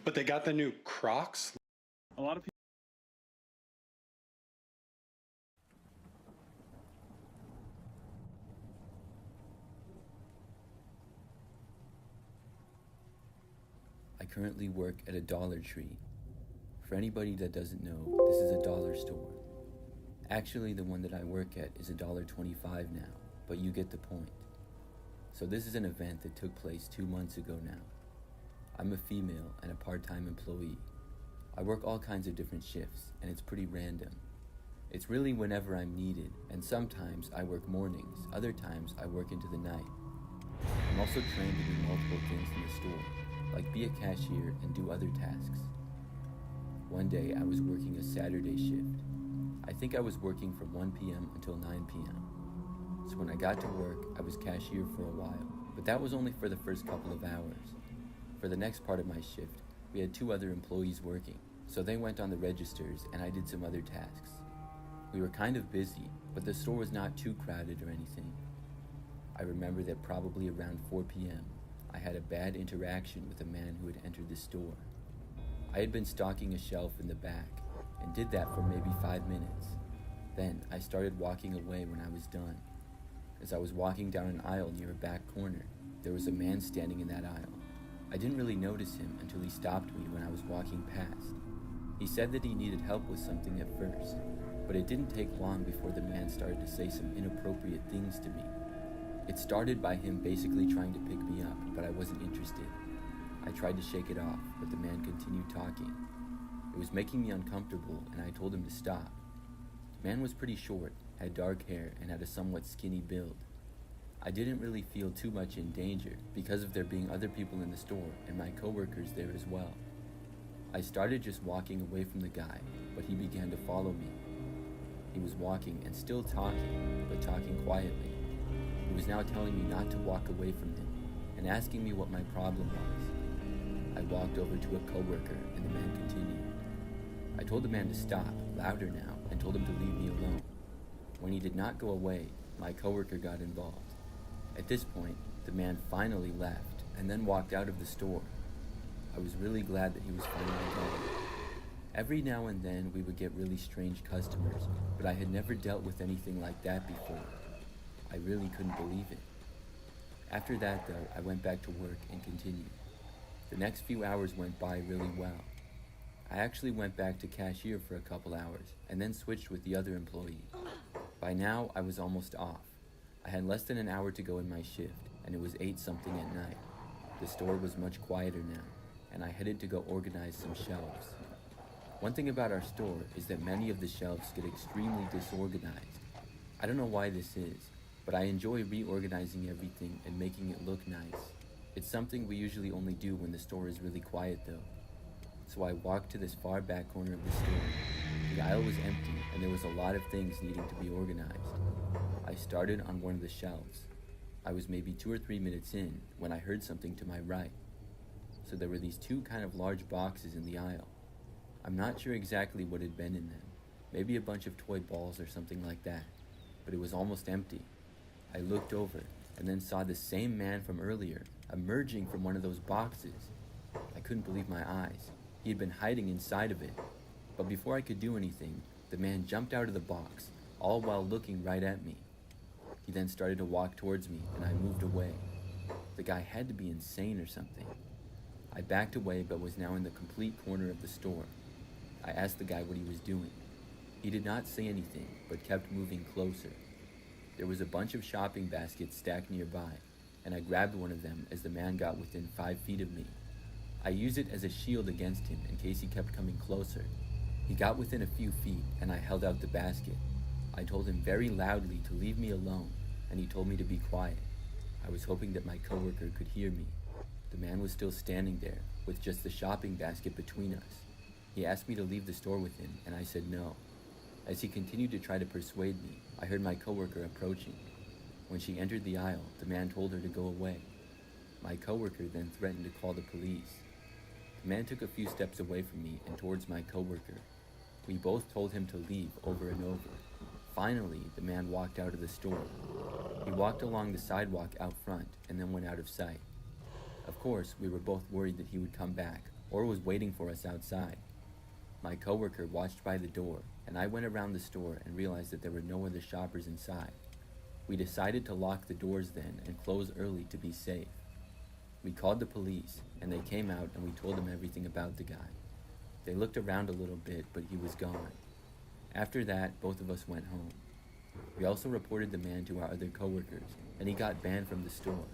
But they got the new Crocs. A lot of people. I currently work at a Dollar Tree. For anybody that doesn't know, this is a dollar store. Actually, the one that I work at is $1.25 now, but you get the point. So this is an event that took place 2 months ago now. I'm a female and a part-time employee. I work all kinds of different shifts, and it's pretty random. It's really whenever I'm needed, and sometimes I work mornings, other times I work into the night. I'm also trained to do multiple things in the store, like be a cashier and do other tasks. One day I was working a Saturday shift. I think I was working from 1 p.m. until 9 p.m. So when I got to work, I was cashier for a while, but that was only for the first couple of hours. For the next part of my shift, we had 2 other employees working, so they went on the registers and I did some other tasks. We were kind of busy, but the store was not too crowded or anything. I remember that probably around 4 p.m., I had a bad interaction with a man who had entered the store. I had been stocking a shelf in the back and did that for maybe 5 minutes. Then I started walking away when I was done. As I was walking down an aisle near a back corner, there was a man standing in that aisle. I didn't really notice him until he stopped me when I was walking past. He said that he needed help with something at first, but it didn't take long before the man started to say some inappropriate things to me. It started by him basically trying to pick me up, but I wasn't interested. I tried to shake it off, but the man continued talking. It was making me uncomfortable, and I told him to stop. The man was pretty short, had dark hair, and had a somewhat skinny build. I didn't really feel too much in danger because of there being other people in the store and my coworkers there as well. I started just walking away from the guy, but he began to follow me. He was walking and still talking, but talking quietly. He was now telling me not to walk away from him and asking me what my problem was. I walked over to a coworker and the man continued. I told the man to stop, louder now, and told him to leave me alone. When he did not go away, my coworker got involved. At this point, the man finally left and then walked out of the store. I was really glad that he was finally gone. Every now and then we would get really strange customers, but I had never dealt with anything like that before. I really couldn't believe it. After that though, I went back to work and continued. The next few hours went by really well. I actually went back to cashier for a couple hours and then switched with the other employee. By now, I was almost off. I had less than an hour to go in my shift, and it was 8-something at night. The store was much quieter now, and I headed to go organize some shelves. One thing about our store is that many of the shelves get extremely disorganized. I don't know why this is, but I enjoy reorganizing everything and making it look nice. It's something we usually only do when the store is really quiet though. So I walked to this far back corner of the store. The aisle was empty and there was a lot of things needing to be organized. I started on one of the shelves. I was maybe 2 or 3 minutes in when I heard something to my right. So there were these 2 kind of large boxes in the aisle. I'm not sure exactly what had been in them. Maybe a bunch of toy balls or something like that. But it was almost empty. I looked over and then saw the same man from earlier emerging from one of those boxes. I couldn't believe my eyes. He had been hiding inside of it. But before I could do anything, the man jumped out of the box, all while looking right at me. He then started to walk towards me, and I moved away. The guy had to be insane or something. I backed away, but was now in the complete corner of the store. I asked the guy what he was doing. He did not say anything, but kept moving closer. There was a bunch of shopping baskets stacked nearby, and I grabbed one of them as the man got within 5 feet of me. I used it as a shield against him in case he kept coming closer. He got within a few feet, and I held out the basket. I told him very loudly to leave me alone, and he told me to be quiet. I was hoping that my coworker could hear me. The man was still standing there, with just the shopping basket between us. He asked me to leave the store with him, and I said no. As he continued to try to persuade me, I heard my coworker approaching. When she entered the aisle, the man told her to go away. My coworker then threatened to call the police. The man took a few steps away from me and towards my coworker. We both told him to leave over and over. Finally, the man walked out of the store. He walked along the sidewalk out front and then went out of sight. Of course, we were both worried that he would come back, or was waiting for us outside. My coworker watched by the door, and I went around the store and realized that there were no other shoppers inside. We decided to lock the doors then and close early to be safe. We called the police, and they came out and we told them everything about the guy. They looked around a little bit, but he was gone. After that, both of us went home. We also reported the man to our other coworkers, and he got banned from the store.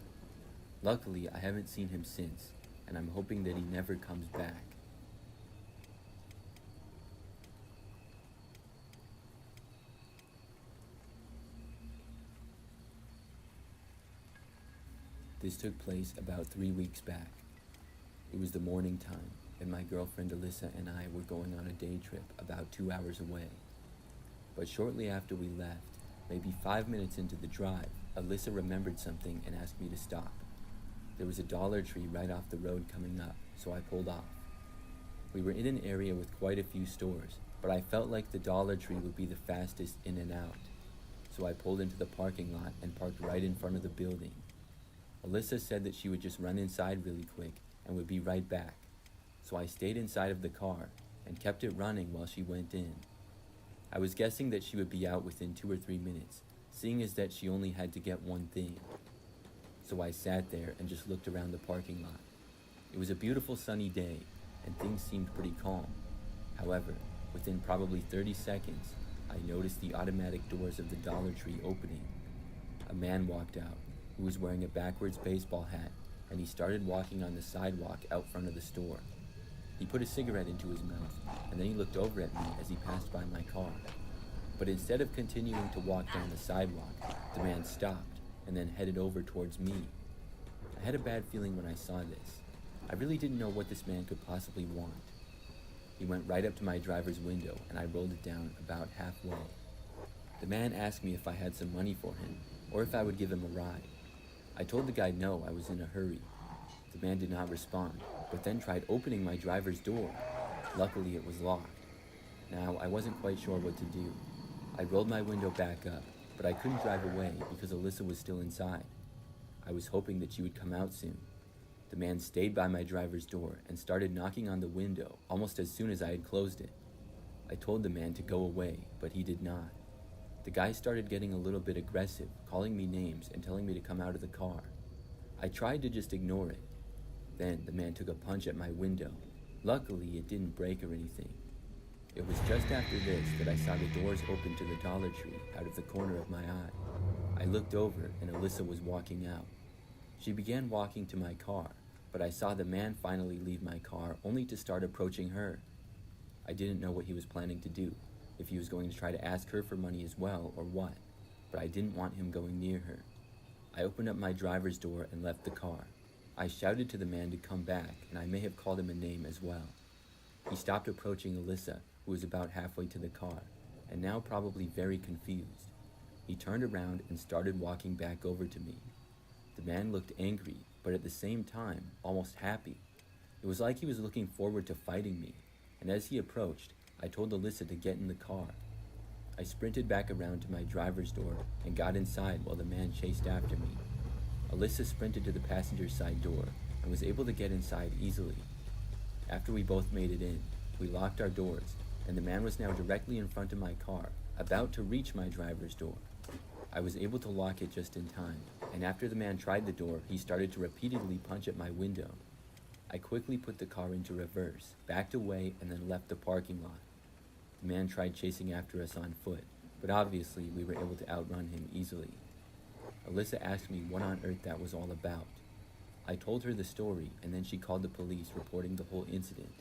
Luckily, I haven't seen him since, and I'm hoping that he never comes back. This took place about 3 weeks back. It was the morning time, and my girlfriend Alyssa and I were going on a day trip about 2 hours away. But shortly after we left, maybe 5 minutes into the drive, Alyssa remembered something and asked me to stop. There was a Dollar Tree right off the road coming up, so I pulled off. We were in an area with quite a few stores, but I felt like the Dollar Tree would be the fastest in and out. So I pulled into the parking lot and parked right in front of the building. Alyssa said that she would just run inside really quick and would be right back. So I stayed inside of the car and kept it running while she went in. I was guessing that she would be out within 2 or 3 minutes, seeing as that she only had to get one thing. So I sat there and just looked around the parking lot. It was a beautiful sunny day, and things seemed pretty calm. However, within probably 30 seconds, I noticed the automatic doors of the Dollar Tree opening. A man walked out, who was wearing a backwards baseball hat, and he started walking on the sidewalk out front of the store. He put a cigarette into his mouth, and then he looked over at me as he passed by my car. But instead of continuing to walk down the sidewalk, the man stopped and then headed over towards me. I had a bad feeling when I saw this. I really didn't know what this man could possibly want. He went right up to my driver's window, and I rolled it down about halfway. The man asked me if I had some money for him, or if I would give him a ride. I told the guy no, I was in a hurry. The man did not respond, but then tried opening my driver's door. Luckily, it was locked. Now, I wasn't quite sure what to do. I rolled my window back up, but I couldn't drive away because Alyssa was still inside. I was hoping that she would come out soon. The man stayed by my driver's door and started knocking on the window almost as soon as I had closed it. I told the man to go away, but he did not. The guy started getting a little bit aggressive, calling me names and telling me to come out of the car. I tried to just ignore it. Then the man took a punch at my window. Luckily, it didn't break or anything. It was just after this that I saw the doors open to the Dollar Tree out of the corner of my eye. I looked over and Alyssa was walking out. She began walking to my car, but I saw the man finally leave my car only to start approaching her. I didn't know what he was planning to do, if he was going to try to ask her for money as well or what, but I didn't want him going near her. I opened up my driver's door and left the car. I shouted to the man to come back, and I may have called him a name as well. He stopped approaching Alyssa, who was about halfway to the car, and now probably very confused. He turned around and started walking back over to me. The man looked angry, but at the same time, almost happy. It was like he was looking forward to fighting me, and as he approached, I told Alyssa to get in the car. I sprinted back around to my driver's door and got inside while the man chased after me. Alyssa sprinted to the passenger side door and was able to get inside easily. After we both made it in, we locked our doors, and the man was now directly in front of my car, about to reach my driver's door. I was able to lock it just in time, and after the man tried the door, he started to repeatedly punch at my window. I quickly put the car into reverse, backed away, and then left the parking lot. The man tried chasing after us on foot, but obviously we were able to outrun him easily. Alyssa asked me what on earth that was all about. I told her the story, and then she called the police, reporting the whole incident.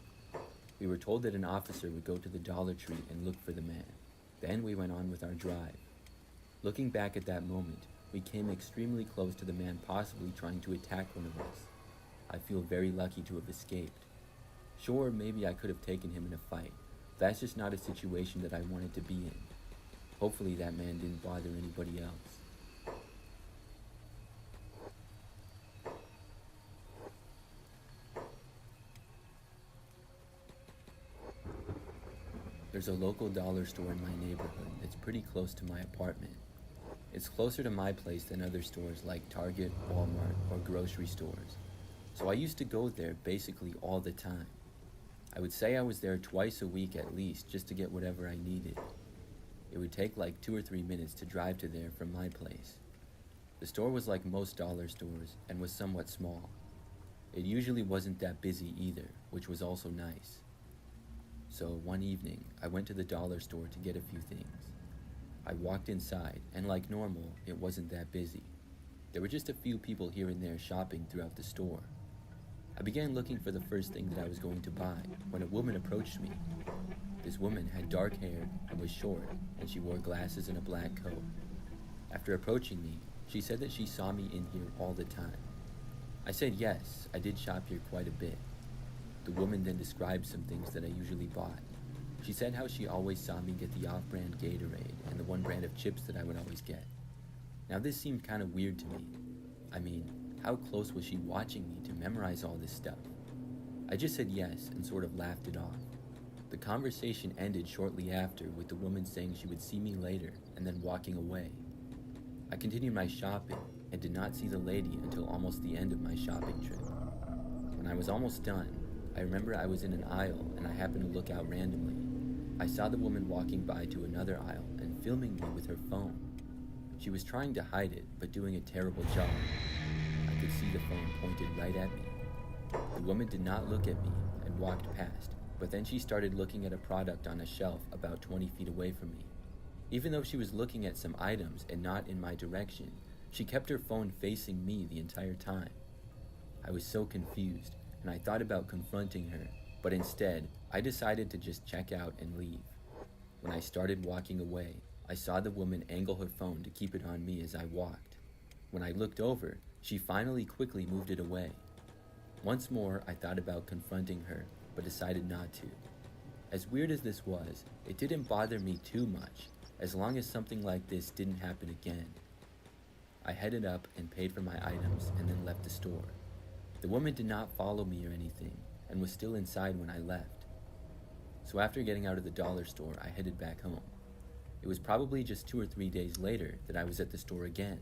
We were told that an officer would go to the Dollar Tree and look for the man. Then we went on with our drive. Looking back at that moment, we came extremely close to the man possibly trying to attack one of us. I feel very lucky to have escaped. Sure, maybe I could have taken him in a fight. That's just not a situation that I wanted to be in. Hopefully that man didn't bother anybody else. There's a local dollar store in my neighborhood that's pretty close to my apartment. It's closer to my place than other stores like Target, Walmart, or grocery stores. So I used to go there basically all the time. I would say I was there twice a week at least just to get whatever I needed. It would take like 2 or 3 minutes to drive to there from my place. The store was like most dollar stores and was somewhat small. It usually wasn't that busy either, which was also nice. So one evening, I went to the dollar store to get a few things. I walked inside, and like normal, it wasn't that busy. There were just a few people here and there shopping throughout the store. I began looking for the first thing that I was going to buy when a woman approached me. This woman had dark hair and was short, and she wore glasses and a black coat. After approaching me, she said that she saw me in here all the time. I said yes, I did shop here quite a bit. The woman then described some things that I usually bought. She said how she always saw me get the off-brand Gatorade and the one brand of chips that I would always get. Now this seemed kind of weird to me. I mean, how close was she watching me to memorize all this stuff? I just said yes and sort of laughed it off. The conversation ended shortly after with the woman saying she would see me later and then walking away. I continued my shopping and did not see the lady until almost the end of my shopping trip. When I was almost done, I remember I was in an aisle and I happened to look out randomly. I saw the woman walking by to another aisle and filming me with her phone. She was trying to hide it, but doing a terrible job. I could see the phone pointed right at me. The woman did not look at me and walked past, but then she started looking at a product on a shelf about 20 feet away from me. Even though she was looking at some items and not in my direction, she kept her phone facing me the entire time. I was so confused, and I thought about confronting her, but instead, I decided to just check out and leave. When I started walking away, I saw the woman angle her phone to keep it on me as I walked. When I looked over, she finally quickly moved it away. Once more, I thought about confronting her, but decided not to. As weird as this was, it didn't bother me too much, as long as something like this didn't happen again. I headed up and paid for my items and then left the store. The woman did not follow me or anything, and was still inside when I left. So after getting out of the dollar store, I headed back home. It was probably just 2 or 3 days later that I was at the store again.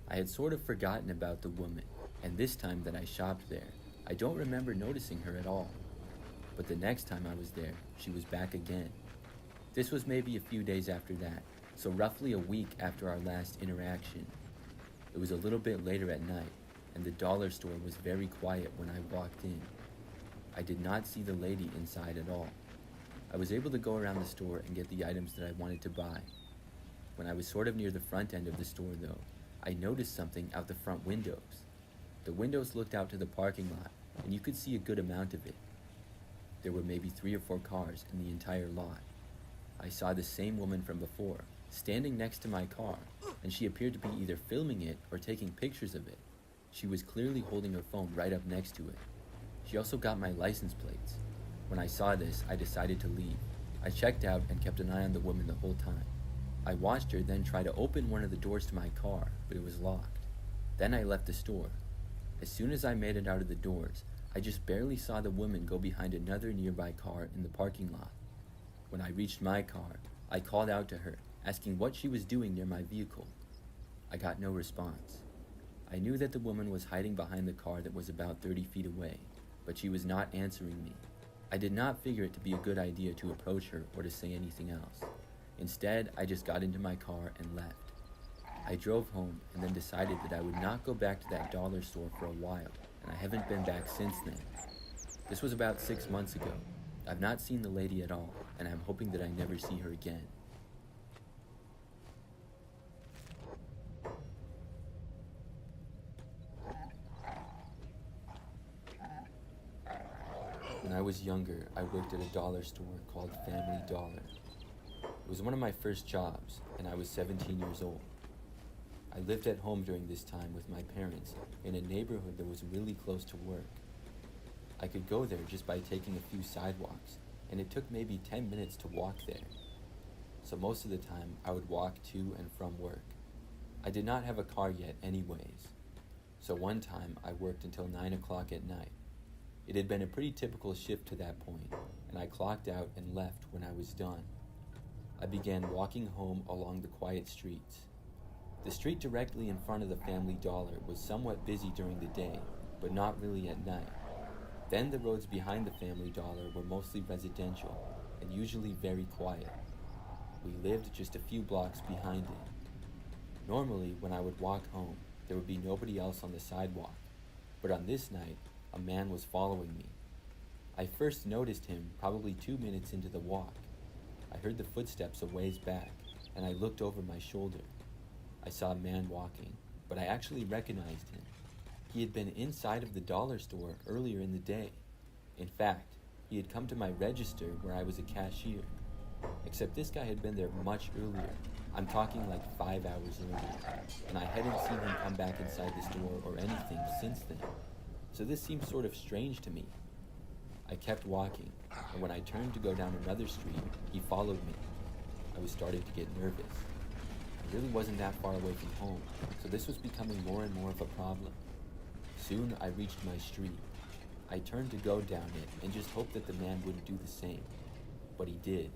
I had sort of forgotten about the woman, and this time that I shopped there, I don't remember noticing her at all. But the next time I was there, she was back again. This was maybe a few days after that, so roughly a week after our last interaction. It was a little bit later at night, and the dollar store was very quiet when I walked in. I did not see the lady inside at all. I was able to go around the store and get the items that I wanted to buy. When I was sort of near the front end of the store though, I noticed something out the front windows. The windows looked out to the parking lot, and you could see a good amount of it. There were maybe 3 or 4 cars in the entire lot. I saw the same woman from before, standing next to my car, and she appeared to be either filming it or taking pictures of it. She was clearly holding her phone right up next to it. She also got my license plates. When I saw this, I decided to leave. I checked out and kept an eye on the woman the whole time. I watched her then try to open one of the doors to my car, but it was locked. Then I left the store. As soon as I made it out of the doors, I just barely saw the woman go behind another nearby car in the parking lot. When I reached my car, I called out to her, asking what she was doing near my vehicle. I got no response. I knew that the woman was hiding behind the car that was about 30 feet away, but she was not answering me. I did not figure it to be a good idea to approach her or to say anything else. Instead, I just got into my car and left. I drove home and then decided that I would not go back to that dollar store for a while, and I haven't been back since then. This was about 6 months ago. I've not seen the lady at all, and I'm hoping that I never see her again. When I was younger, I worked at a dollar store called Family Dollar. It was one of my first jobs, and I was 17 years old. I lived at home during this time with my parents in a neighborhood that was really close to work. I could go there just by taking a few sidewalks, and it took maybe 10 minutes to walk there. So most of the time, I would walk to and from work. I did not have a car yet anyways. So one time, I worked until 9 o'clock at night. It had been a pretty typical shift to that point, and I clocked out and left when I was done. I began walking home along the quiet streets. The street directly in front of the Family Dollar was somewhat busy during the day, but not really at night. Then the roads behind the Family Dollar were mostly residential and usually very quiet. We lived just a few blocks behind it. Normally, when I would walk home, there would be nobody else on the sidewalk, but on this night, a man was following me. I first noticed him probably 2 minutes into the walk. I heard the footsteps a ways back, and I looked over my shoulder. I saw a man walking, but I actually recognized him. He had been inside of the dollar store earlier in the day. In fact, he had come to my register where I was a cashier. Except this guy had been there much earlier. I'm talking like 5 hours earlier, and I hadn't seen him come back inside the store or anything since then. So this seemed sort of strange to me. I kept walking, and when I turned to go down another street, he followed me. I was starting to get nervous. I really wasn't that far away from home, so this was becoming more and more of a problem. Soon I reached my street. I turned to go down it and just hoped that the man wouldn't do the same. But he did.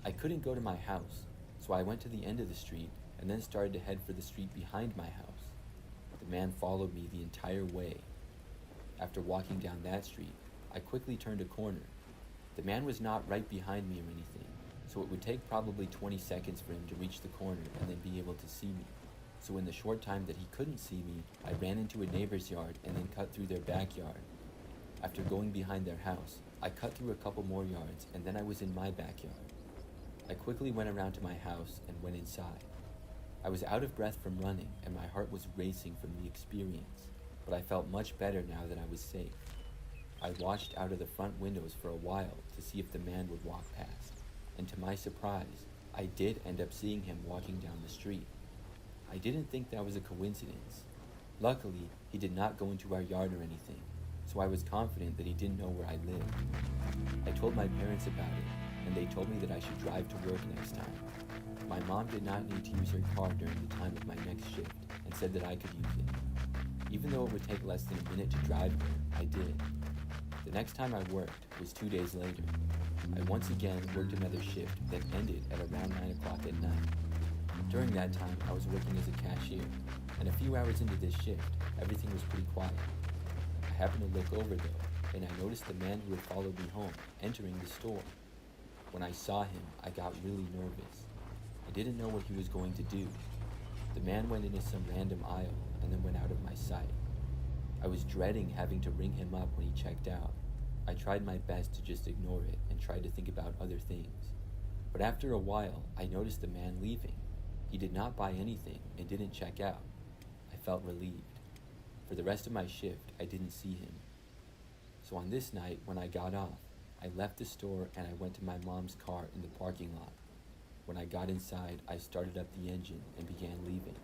I couldn't go to my house, so I went to the end of the street and then started to head for the street behind my house. The man followed me the entire way. After walking down that street, I quickly turned a corner. The man was not right behind me or anything, so it would take probably 20 seconds for him to reach the corner and then be able to see me. So in the short time that he couldn't see me, I ran into a neighbor's yard and then cut through their backyard. After going behind their house, I cut through a couple more yards and then I was in my backyard. I quickly went around to my house and went inside. I was out of breath from running and my heart was racing from the experience, but I felt much better now that I was safe. I watched out of the front windows for a while to see if the man would walk past, and to my surprise, I did end up seeing him walking down the street. I didn't think that was a coincidence. Luckily, he did not go into our yard or anything, so I was confident that he didn't know where I lived. I told my parents about it, and they told me that I should drive to work next time. My mom did not need to use her car during the time of my next shift, and said that I could use it. Even though it would take less than a minute to drive there, I did. The next time I worked was 2 days later. I once again worked another shift that ended at around 9 o'clock at night. During that time, I was working as a cashier, and a few hours into this shift, everything was pretty quiet. I happened to look over though, and I noticed the man who had followed me home entering the store. When I saw him, I got really nervous. I didn't know what he was going to do. The man went into some random aisle and then went out of my sight. I was dreading having to ring him up when he checked out. I tried my best to just ignore it and tried to think about other things. But after a while, I noticed the man leaving. He did not buy anything and didn't check out. I felt relieved. For the rest of my shift, I didn't see him. So on this night, when I got off, I left the store and I went to my mom's car in the parking lot. When I got inside, I started up the engine and began leaving.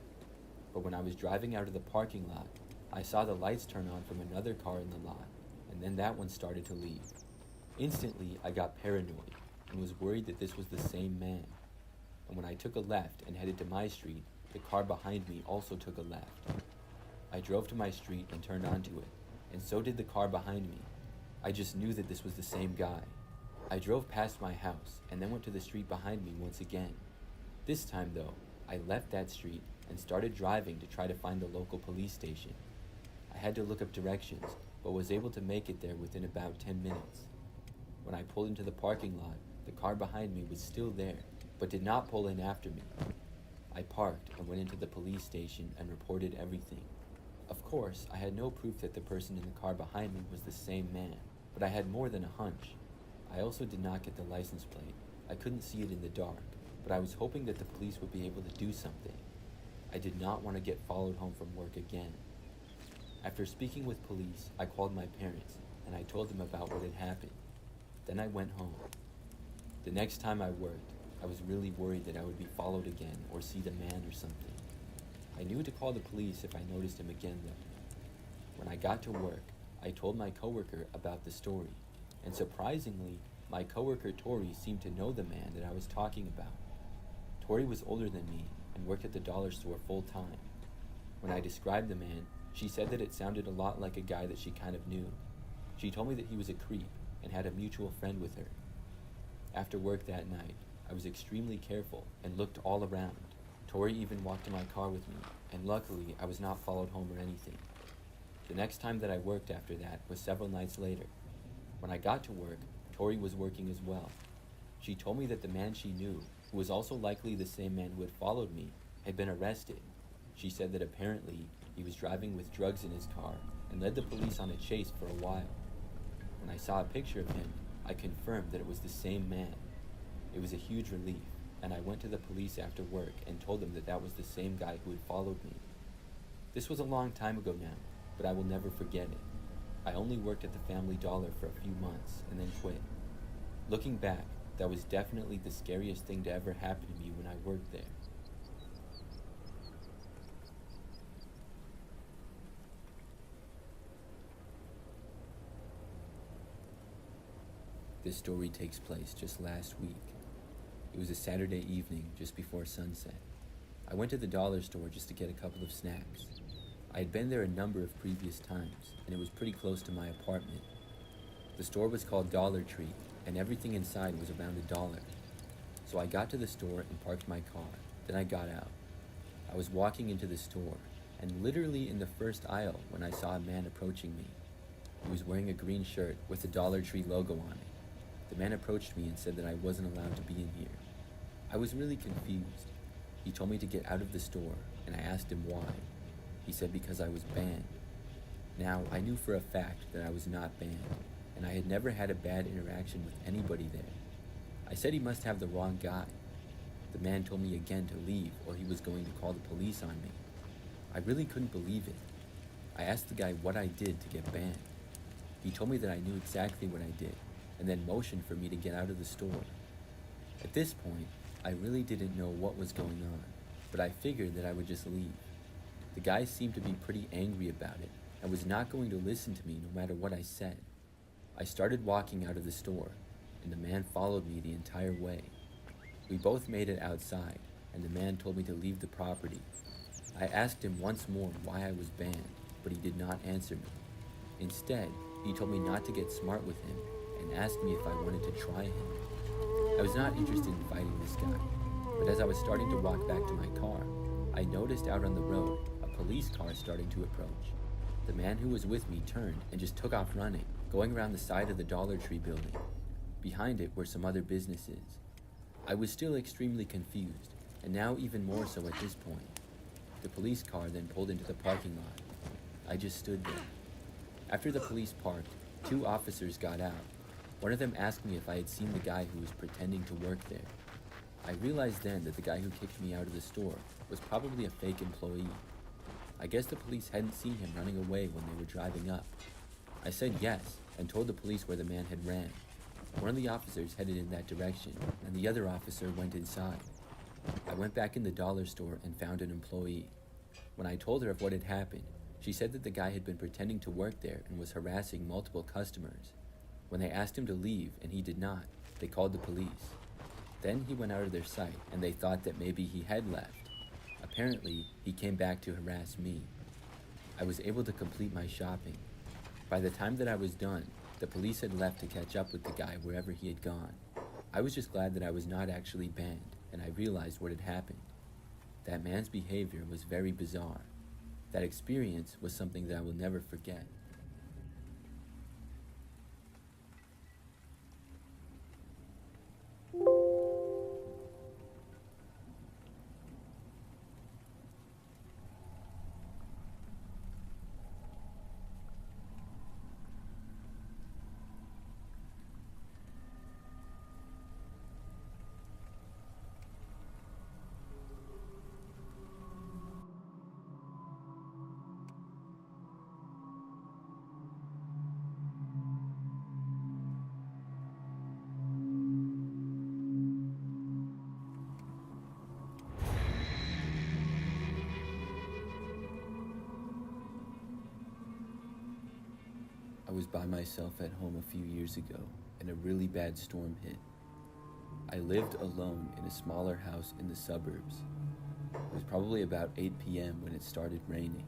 But when I was driving out of the parking lot, I saw the lights turn on from another car in the lot, and then that one started to leave. Instantly, I got paranoid and was worried that this was the same man. And when I took a left and headed to my street, the car behind me also took a left. I drove to my street and turned onto it, and so did the car behind me. I just knew that this was the same guy. I drove past my house and then went to the street behind me once again. This time though, I left that street and started driving to try to find the local police station. I had to look up directions, but was able to make it there within about 10 minutes. When I pulled into the parking lot, the car behind me was still there, but did not pull in after me. I parked and went into the police station and reported everything. Of course, I had no proof that the person in the car behind me was the same man, but I had more than a hunch. I also did not get the license plate. I couldn't see it in the dark, but I was hoping that the police would be able to do something. I did not want to get followed home from work again. After speaking with police, I called my parents, and I told them about what had happened. Then I went home. The next time I worked, I was really worried that I would be followed again or see the man or something. I knew to call the police if I noticed him again though. When I got to work, I told my coworker about the story, and surprisingly, my coworker Tori seemed to know the man that I was talking about. Tori was older than me and worked at the dollar store full time. When I described the man, she said that it sounded a lot like a guy that she kind of knew. She told me that he was a creep and had a mutual friend with her. After work that night, I was extremely careful and looked all around. Tori even walked to my car with me, and luckily I was not followed home or anything. The next time that I worked after that was several nights later. When I got to work, Tori was working as well. She told me that the man she knew, who was also likely the same man who had followed me, had been arrested. She said that apparently he was driving with drugs in his car and led the police on a chase for a while. When I saw a picture of him, I confirmed that it was the same man. It was a huge relief, and I went to the police after work and told them that that was the same guy who had followed me. This was a long time ago now, but I will never forget it. I only worked at the Family Dollar for a few months and then quit. Looking back, that was definitely the scariest thing to ever happen to me when I worked there. This story takes place just last week. It was a Saturday evening just before sunset. I went to the dollar store just to get a couple of snacks. I had been there a number of previous times, and it was pretty close to my apartment. The store was called Dollar Tree, and everything inside was around $1. So I got to the store and parked my car. Then I got out. I was walking into the store, and literally in the first aisle when I saw a man approaching me. He was wearing a green shirt with the Dollar Tree logo on it. The man approached me and said that I wasn't allowed to be in here. I was really confused. He told me to get out of the store, and I asked him why. He said because I was banned. Now, I knew for a fact that I was not banned, and I had never had a bad interaction with anybody there. I said he must have the wrong guy. The man told me again to leave or he was going to call the police on me. I really couldn't believe it. I asked the guy what I did to get banned. He told me that I knew exactly what I did, and then motioned for me to get out of the store. At this point, I really didn't know what was going on, but I figured that I would just leave. The guy seemed to be pretty angry about it and was not going to listen to me no matter what I said. I started walking out of the store, and the man followed me the entire way. We both made it outside, and the man told me to leave the property. I asked him once more why I was banned, but he did not answer me. Instead, he told me not to get smart with him and asked me if I wanted to try him. I was not interested in fighting this guy, but as I was starting to walk back to my car, I noticed out on the road a police car starting to approach. The man who was with me turned and just took off running, going around the side of the Dollar Tree building. Behind it were some other businesses. I was still extremely confused, and now even more so at this point. The police car then pulled into the parking lot. I just stood there. After the police parked, 2 officers got out. One of them asked me if I had seen the guy who was pretending to work there. I realized then that the guy who kicked me out of the store was probably a fake employee. I guess the police hadn't seen him running away when they were driving up. I said yes, and told the police where the man had ran. One of the officers headed in that direction, and the other officer went inside. I went back in the dollar store and found an employee. When I told her of what had happened, she said that the guy had been pretending to work there and was harassing multiple customers. When they asked him to leave and he did not, they called the police. Then he went out of their sight and they thought that maybe he had left. Apparently, he came back to harass me. I was able to complete my shopping. By the time that I was done, the police had left to catch up with the guy wherever he had gone. I was just glad that I was not actually banned, and I realized what had happened. That man's behavior was very bizarre. That experience was something that I will never forget. I was by myself at home a few years ago, and a really bad storm hit. I lived alone in a smaller house in the suburbs. It was probably about 8 p.m. when it started raining.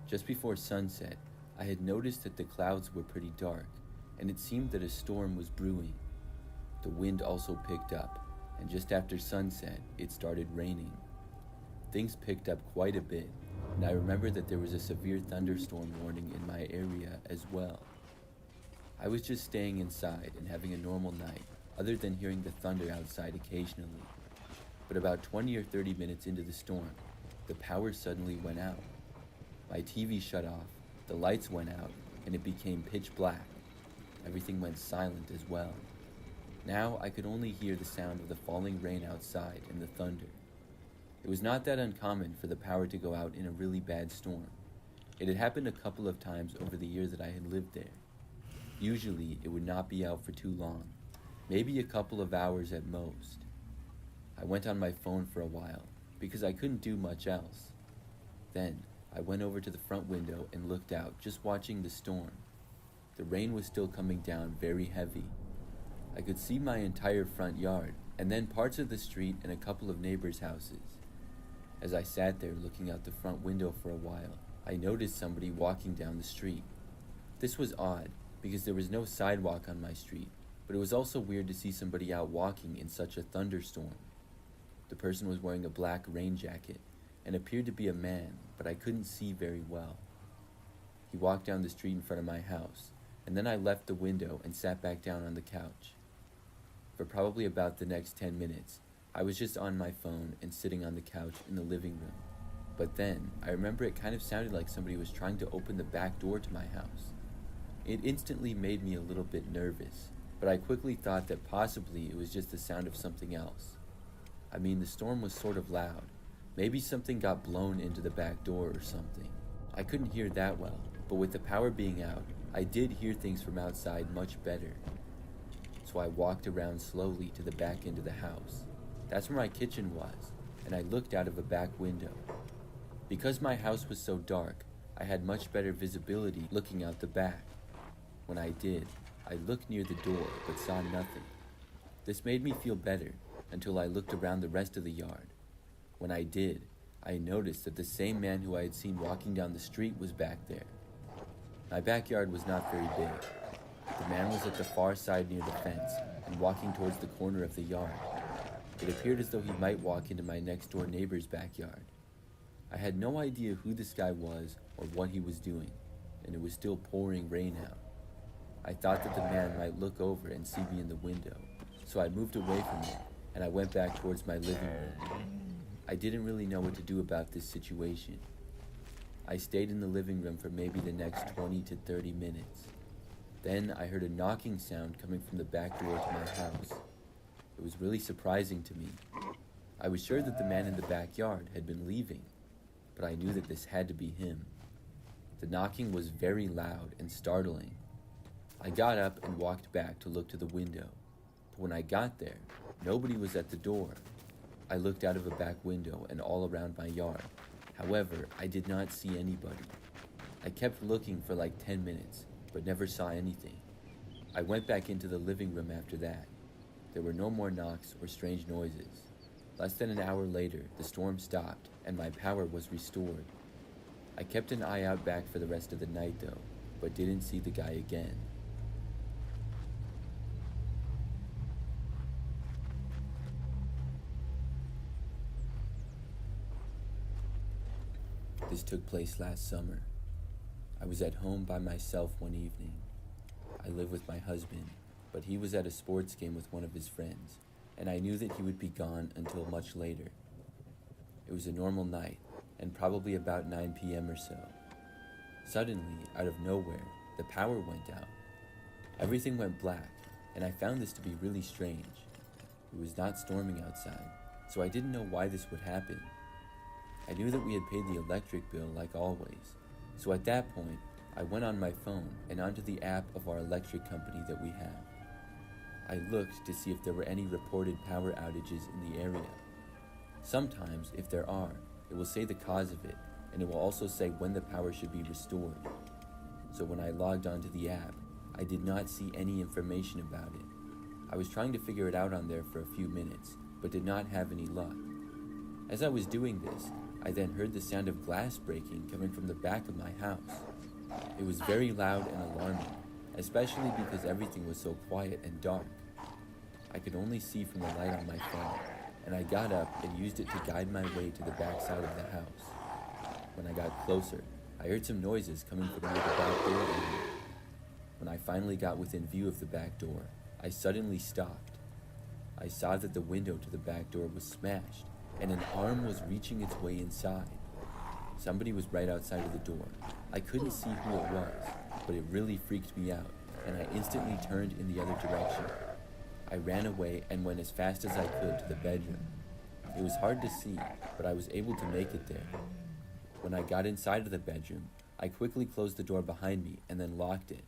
Just before sunset, I had noticed that the clouds were pretty dark, and it seemed that a storm was brewing. The wind also picked up, and just after sunset, it started raining. Things picked up quite a bit, and I remember that there was a severe thunderstorm warning in my area as well. I was just staying inside and having a normal night, other than hearing the thunder outside occasionally. But about 20 or 30 minutes into the storm, the power suddenly went out. My TV shut off, the lights went out, and it became pitch black. Everything went silent as well. Now I could only hear the sound of the falling rain outside and the thunder. It was not that uncommon for the power to go out in a really bad storm. It had happened a couple of times over the years that I had lived there. Usually it would not be out for too long, maybe a couple of hours at most. I went on my phone for a while because I couldn't do much else. Then I went over to the front window and looked out, just watching the storm. The rain was still coming down very heavy. I could see my entire front yard, and then parts of the street and a couple of neighbors' houses. As I sat there looking out the front window for a while, I noticed somebody walking down the street. This was odd, because there was no sidewalk on my street, but it was also weird to see somebody out walking in such a thunderstorm. The person was wearing a black rain jacket, and appeared to be a man, but I couldn't see very well. He walked down the street in front of my house, and then I left the window and sat back down on the couch. For probably about the next 10 minutes, I was just on my phone and sitting on the couch in the living room. But then, I remember it kind of sounded like somebody was trying to open the back door to my house. It instantly made me a little bit nervous, but I quickly thought that possibly it was just the sound of something else. I mean, the storm was sort of loud. Maybe something got blown into the back door or something. I couldn't hear that well, but with the power being out, I did hear things from outside much better. So I walked around slowly to the back end of the house. That's where my kitchen was, and I looked out of a back window. Because my house was so dark, I had much better visibility looking out the back. When I did, I looked near the door but saw nothing. This made me feel better until I looked around the rest of the yard. When I did, I noticed that the same man who I had seen walking down the street was back there. My backyard was not very big. The man was at the far side near the fence and walking towards the corner of the yard. It appeared as though he might walk into my next door neighbor's backyard. I had no idea who this guy was or what he was doing, and it was still pouring rain out. I thought that the man might look over and see me in the window, so I moved away from him and I went back towards my living room. I didn't really know what to do about this situation. I stayed in the living room for maybe the next 20 to 30 minutes. Then I heard a knocking sound coming from the back door to my house. It was really surprising to me. I was sure that the man in the backyard had been leaving, but I knew that this had to be him. The knocking was very loud and startling. I got up and walked back to look to the window, but when I got there, nobody was at the door. I looked out of a back window and all around my yard. However, I did not see anybody. I kept looking for like 10 minutes, but never saw anything. I went back into the living room after that. There were no more knocks or strange noises. Less than an hour later, the storm stopped and my power was restored. I kept an eye out back for the rest of the night though, but didn't see the guy again. This took place last summer. I was at home by myself one evening. I live with my husband, but he was at a sports game with one of his friends, and I knew that he would be gone until much later. It was a normal night, and probably about 9 p.m. or so. Suddenly, out of nowhere, the power went out. Everything went black, and I found this to be really strange. It was not storming outside, so I didn't know why this would happen. I knew that we had paid the electric bill like always, so at that point, I went on my phone and onto the app of our electric company that we have. I looked to see if there were any reported power outages in the area. Sometimes, if there are, it will say the cause of it, and it will also say when the power should be restored. So when I logged onto the app, I did not see any information about it. I was trying to figure it out on there for a few minutes, but did not have any luck. As I was doing this, I then heard the sound of glass breaking coming from the back of my house. It was very loud and alarming, especially because everything was so quiet and dark. I could only see from the light on my phone, and I got up and used it to guide my way to the back side of the house. When I got closer, I heard some noises coming from near the back door area. When I finally got within view of the back door, I suddenly stopped. I saw that the window to the back door was smashed, and an arm was reaching its way inside. Somebody was right outside of the door. I couldn't see who it was, but it really freaked me out, and I instantly turned in the other direction. I ran away and went as fast as I could to the bedroom. It was hard to see, but I was able to make it there. When I got inside of the bedroom, I quickly closed the door behind me and then locked it.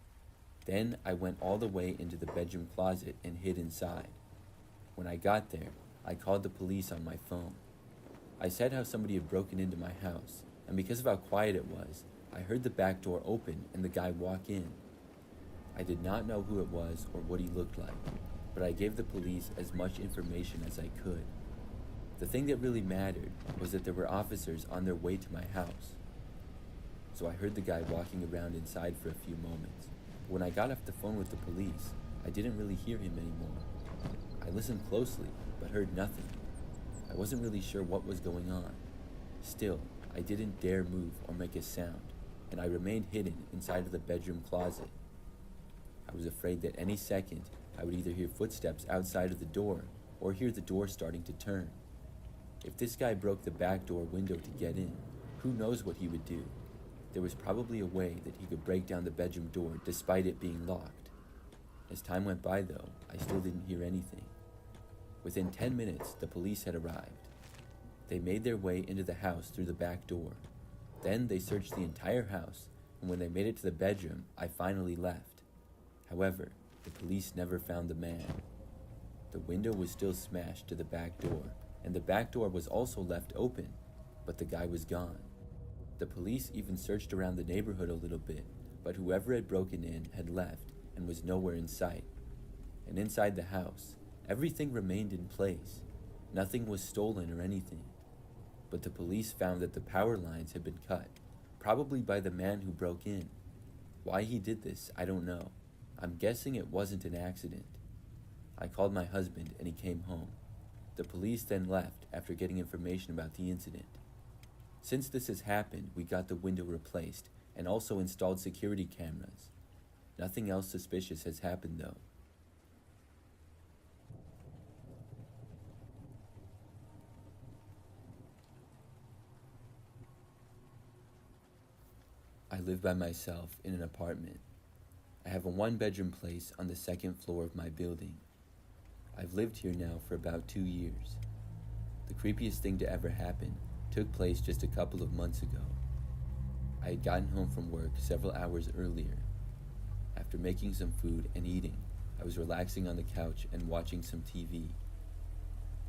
Then I went all the way into the bedroom closet and hid inside. When I got there, I called the police on my phone. I said how somebody had broken into my house, and because of how quiet it was, I heard the back door open and the guy walk in. I did not know who it was or what he looked like, but I gave the police as much information as I could. The thing that really mattered was that there were officers on their way to my house. So I heard the guy walking around inside for a few moments. When I got off the phone with the police, I didn't really hear him anymore. I listened closely, but heard nothing. I wasn't really sure what was going on. Still, I didn't dare move or make a sound, and I remained hidden inside of the bedroom closet. I was afraid that any second I would either hear footsteps outside of the door or hear the door starting to turn. If this guy broke the back door window to get in, who knows what he would do? There was probably a way that he could break down the bedroom door despite it being locked. As time went by though, I still didn't hear anything. Within 10 minutes, the police had arrived. They made their way into the house through the back door. Then they searched the entire house, and when they made it to the bedroom, I finally left. However, the police never found the man. The window was still smashed to the back door, and the back door was also left open, but the guy was gone. The police even searched around the neighborhood a little bit, but whoever had broken in had left and was nowhere in sight. And inside the house, everything remained in place. Nothing was stolen or anything. But the police found that the power lines had been cut, probably by the man who broke in. Why he did this, I don't know. I'm guessing it wasn't an accident. I called my husband and he came home. The police then left after getting information about the incident. Since this has happened, we got the window replaced and also installed security cameras. Nothing else suspicious has happened though. I live by myself in an apartment. I have a one-bedroom place on the second floor of my building. I've lived here now for about 2 years. The creepiest thing to ever happen took place just a couple of months ago. I had gotten home from work several hours earlier. After making some food and eating, I was relaxing on the couch and watching some TV.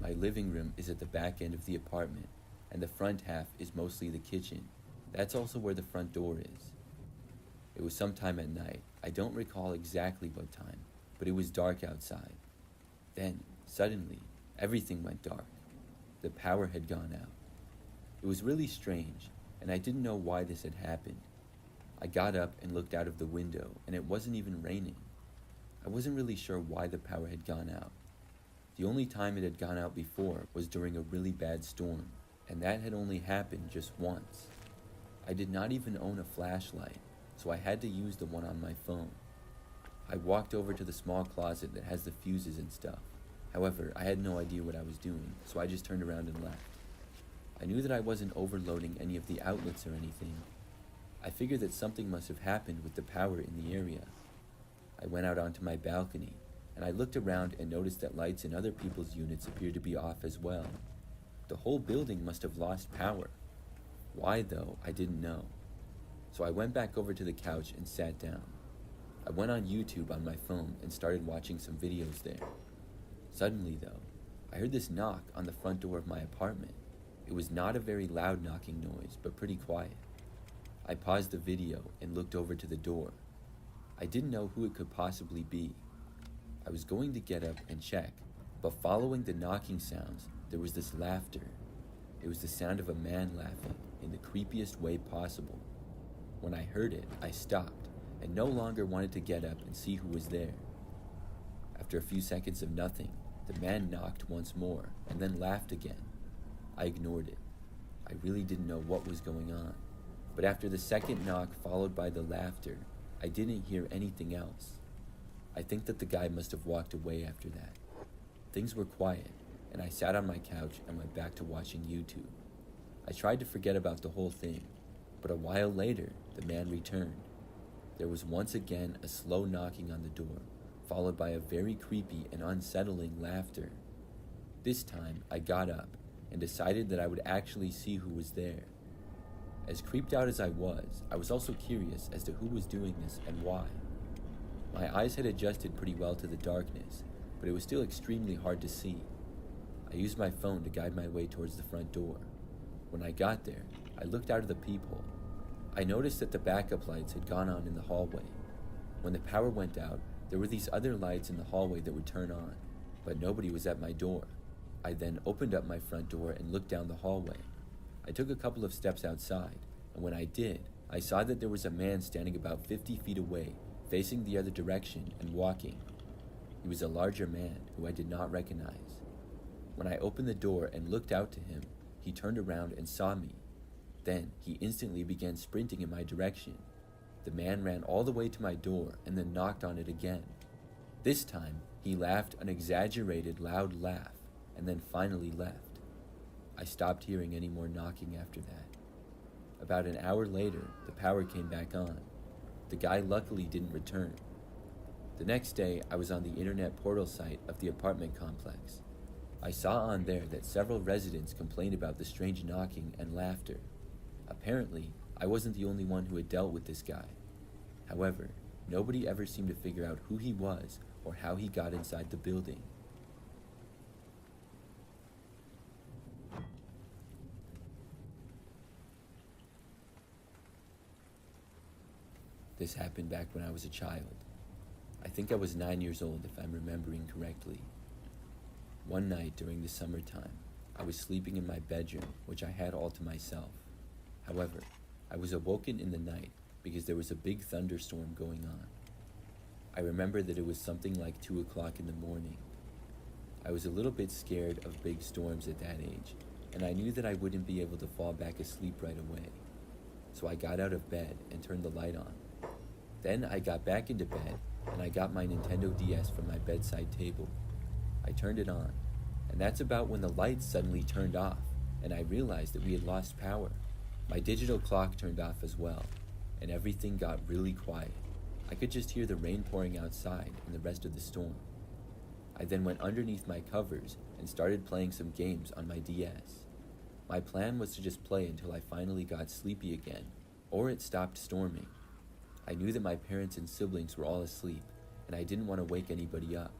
My living room is at the back end of the apartment, and the front half is mostly the kitchen. That's also where the front door is. It was sometime at night. I don't recall exactly what time, but it was dark outside. Then, suddenly, everything went dark. The power had gone out. It was really strange, and I didn't know why this had happened. I got up and looked out of the window, and it wasn't even raining. I wasn't really sure why the power had gone out. The only time it had gone out before was during a really bad storm, and that had only happened just once. I did not even own a flashlight, so I had to use the one on my phone. I walked over to the small closet that has the fuses and stuff. However, I had no idea what I was doing, so I just turned around and left. I knew that I wasn't overloading any of the outlets or anything. I figured that something must have happened with the power in the area. I went out onto my balcony, and I looked around and noticed that lights in other people's units appeared to be off as well. The whole building must have lost power. Why, though, I didn't know. So I went back over to the couch and sat down. I went on YouTube on my phone and started watching some videos there. Suddenly, though, I heard this knock on the front door of my apartment. It was not a very loud knocking noise, but pretty quiet. I paused the video and looked over to the door. I didn't know who it could possibly be. I was going to get up and check, but following the knocking sounds, there was this laughter. It was the sound of a man laughing in the creepiest way possible. When I heard it, I stopped and no longer wanted to get up and see who was there. After a few seconds of nothing, the man knocked once more and then laughed again. I ignored it. I really didn't know what was going on. But after the second knock followed by the laughter, I didn't hear anything else. I think that the guy must have walked away after that. Things were quiet, and I sat on my couch and went back to watching YouTube. I tried to forget about the whole thing, but a while later, the man returned. There was once again a slow knocking on the door, followed by a very creepy and unsettling laughter. This time, I got up and decided that I would actually see who was there. As creeped out as I was also curious as to who was doing this and why. My eyes had adjusted pretty well to the darkness, but it was still extremely hard to see. I used my phone to guide my way towards the front door. When I got there, I looked out of the peephole. I noticed that the backup lights had gone on in the hallway. When the power went out, there were these other lights in the hallway that would turn on, but nobody was at my door. I then opened up my front door and looked down the hallway. I took a couple of steps outside, and when I did, I saw that there was a man standing about 50 feet away, facing the other direction and walking. He was a larger man who I did not recognize. When I opened the door and looked out to him, he turned around and saw me. Then he instantly began sprinting in my direction. The man ran all the way to my door and then knocked on it again. This time, he laughed an exaggerated loud laugh and then finally left. I stopped hearing any more knocking after that. About an hour later, the power came back on. The guy luckily didn't return. The next day, I was on the internet portal site of the apartment complex. I saw on there that several residents complained about the strange knocking and laughter. Apparently, I wasn't the only one who had dealt with this guy. However, nobody ever seemed to figure out who he was or how he got inside the building. This happened back when I was a child. I think I was 9 years old if I'm remembering correctly. One night during the summertime, I was sleeping in my bedroom, which I had all to myself. However, I was awoken in the night because there was a big thunderstorm going on. I remember that it was something like 2 o'clock in the morning. I was a little bit scared of big storms at that age, and I knew that I wouldn't be able to fall back asleep right away. So I got out of bed and turned the light on. Then I got back into bed and I got my Nintendo DS from my bedside table. I turned it on, and that's about when the lights suddenly turned off and I realized that we had lost power. My digital clock turned off as well, and everything got really quiet. I could just hear the rain pouring outside and the rest of the storm. I then went underneath my covers and started playing some games on my DS. My plan was to just play until I finally got sleepy again, or it stopped storming. I knew that my parents and siblings were all asleep, and I didn't want to wake anybody up.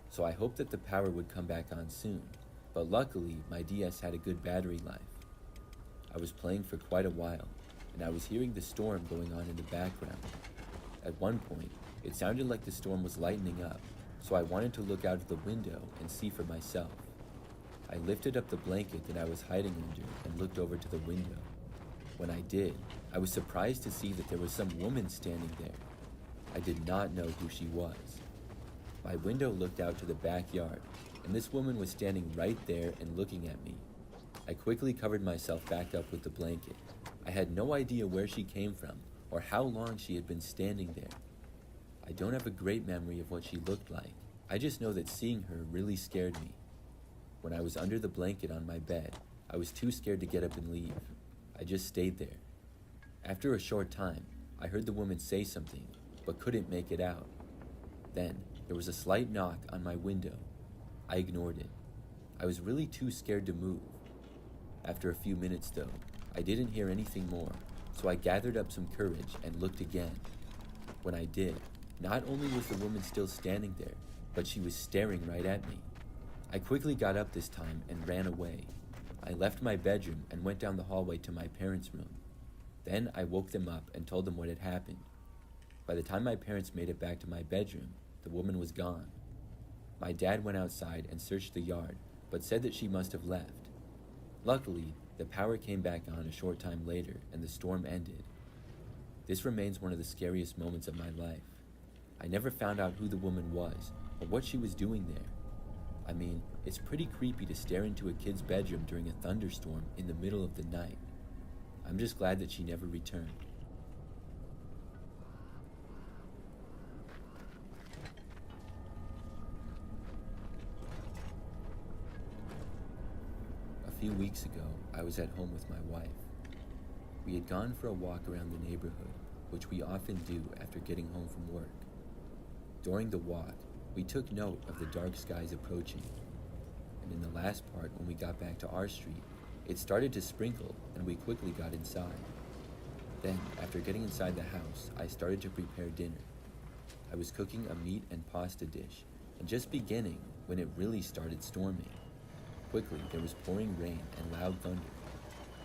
So I hoped that the power would come back on soon, but luckily my DS had a good battery life. I was playing for quite a while, and I was hearing the storm going on in the background. At one point, it sounded like the storm was lightening up, so I wanted to look out of the window and see for myself. I lifted up the blanket that I was hiding under and looked over to the window. When I did, I was surprised to see that there was some woman standing there. I did not know who she was. My window looked out to the backyard, and this woman was standing right there and looking at me. I quickly covered myself back up with the blanket. I had no idea where she came from or how long she had been standing there. I don't have a great memory of what she looked like. I just know that seeing her really scared me. When I was under the blanket on my bed, I was too scared to get up and leave. I just stayed there. After a short time, I heard the woman say something, but couldn't make it out. Then, there was a slight knock on my window. I ignored it. I was really too scared to move. After a few minutes though, I didn't hear anything more, so I gathered up some courage and looked again. When I did, not only was the woman still standing there, but she was staring right at me. I quickly got up this time and ran away. I left my bedroom and went down the hallway to my parents' room. Then I woke them up and told them what had happened. By the time my parents made it back to my bedroom, the woman was gone. My dad went outside and searched the yard, but said that she must have left. Luckily, the power came back on a short time later and the storm ended. This remains one of the scariest moments of my life. I never found out who the woman was or what she was doing there. I mean, it's pretty creepy to stare into a kid's bedroom during a thunderstorm in the middle of the night. I'm just glad that she never returned. A few weeks ago, I was at home with my wife. We had gone for a walk around the neighborhood, which we often do after getting home from work. During the walk, we took note of the dark skies approaching, and in the last part, when we got back to our street, it started to sprinkle and we quickly got inside. Then, after getting inside the house, I started to prepare dinner. I was cooking a meat and pasta dish, and just beginning when it really started storming. Quickly, there was pouring rain and loud thunder,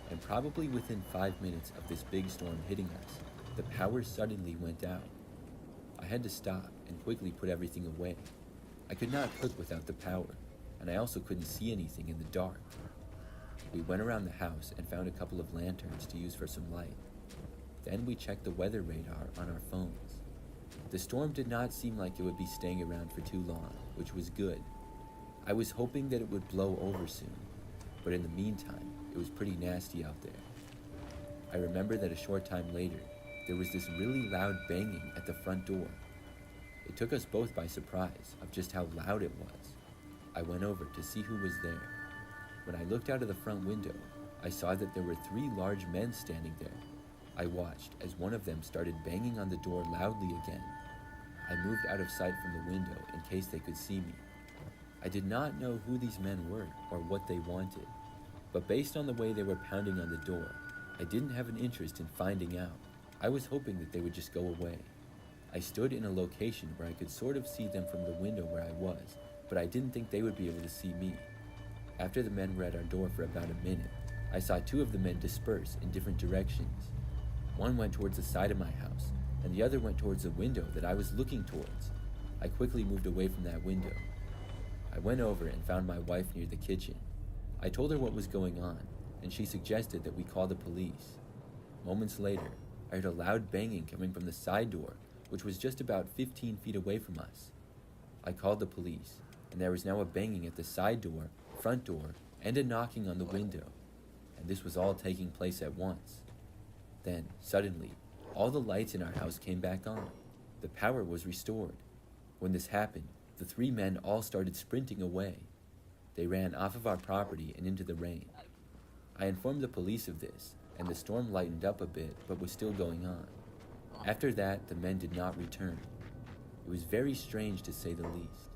and probably within 5 minutes of this big storm hitting us, the power suddenly went out. I had to stop and quickly put everything away. I could not cook without the power, and I also couldn't see anything in the dark. We went around the house and found a couple of lanterns to use for some light. Then we checked the weather radar on our phones. The storm did not seem like it would be staying around for too long, which was good. I was hoping that it would blow over soon, but in the meantime, it was pretty nasty out there. I remember that a short time later, there was this really loud banging at the front door. It took us both by surprise of just how loud it was. I went over to see who was there. When I looked out of the front window, I saw that there were 3 large men standing there. I watched as one of them started banging on the door loudly again. I moved out of sight from the window in case they could see me. I did not know who these men were or what they wanted, but based on the way they were pounding on the door, I didn't have an interest in finding out. I was hoping that they would just go away. I stood in a location where I could sort of see them from the window where I was, but I didn't think they would be able to see me. After the men were at our door for about a minute, I saw 2 of the men disperse in different directions. One went towards the side of my house, and the other went towards the window that I was looking towards. I quickly moved away from that window. I went over and found my wife near the kitchen. I told her what was going on, and she suggested that we call the police. Moments later, I heard a loud banging coming from the side door, which was just about 15 feet away from us. I called the police, and there was now a banging at the side door, front door, and a knocking on the window, and this was all taking place at once. Then, suddenly, all the lights in our house came back on. The power was restored. When this happened, the 3 men all started sprinting away. They ran off of our property and into the rain. I informed the police of this, and the storm lightened up a bit, but was still going on. After that, the men did not return. It was very strange to say the least.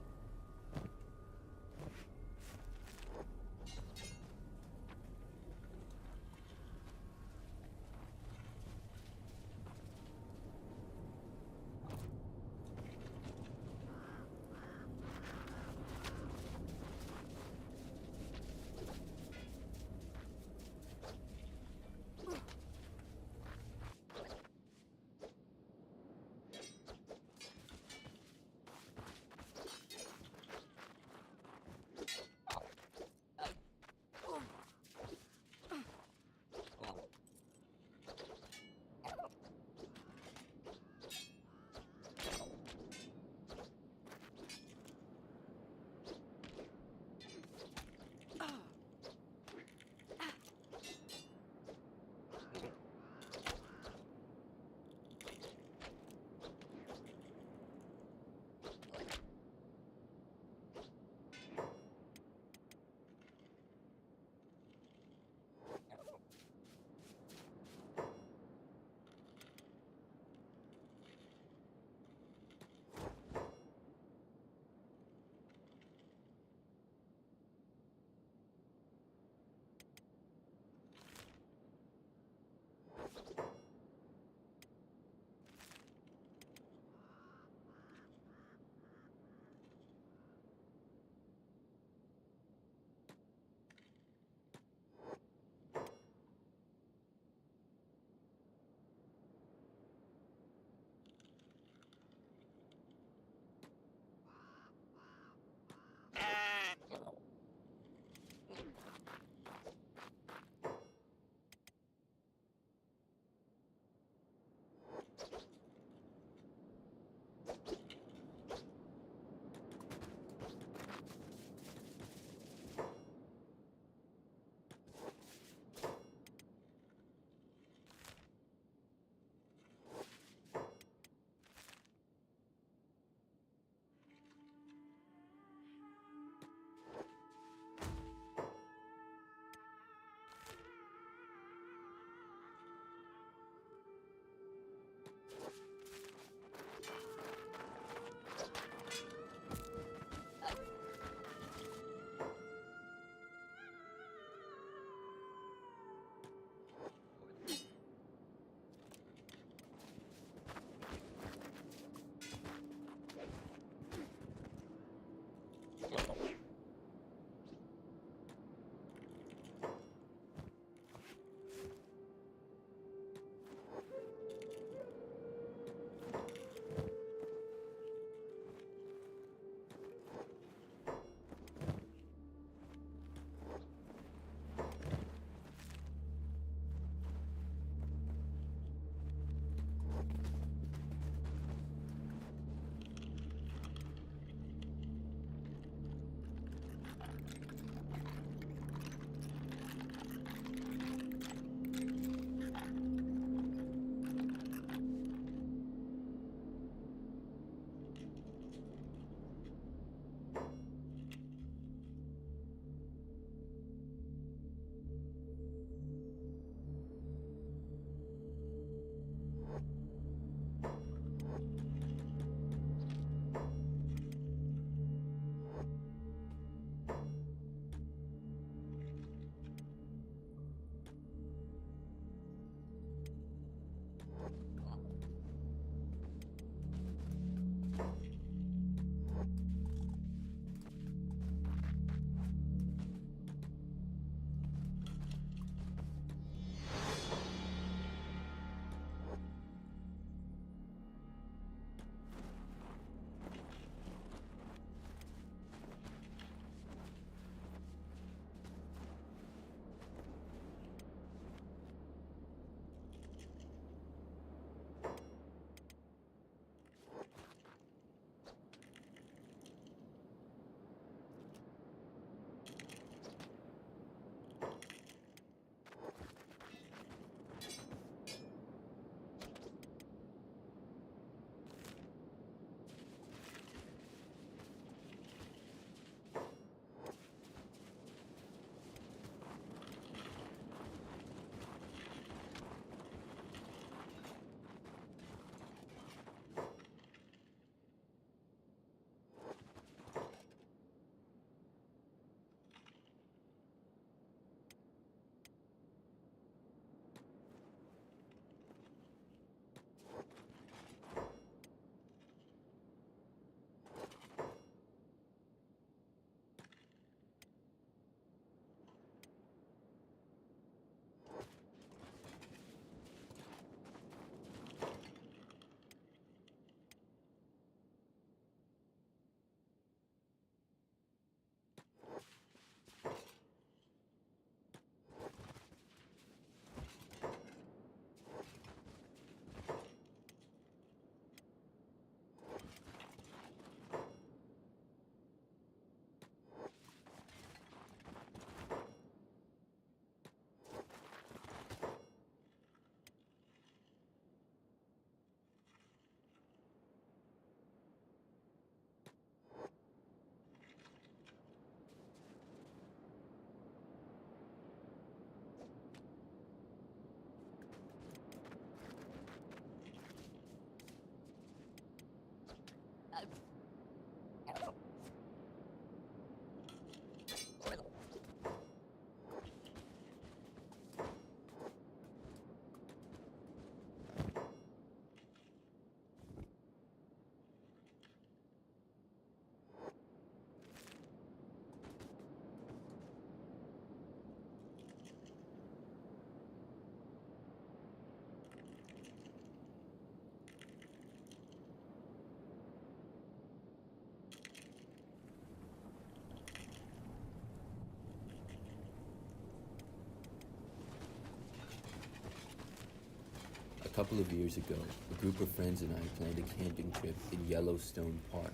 couple of years ago, a group of friends and I planned a camping trip in Yellowstone Park.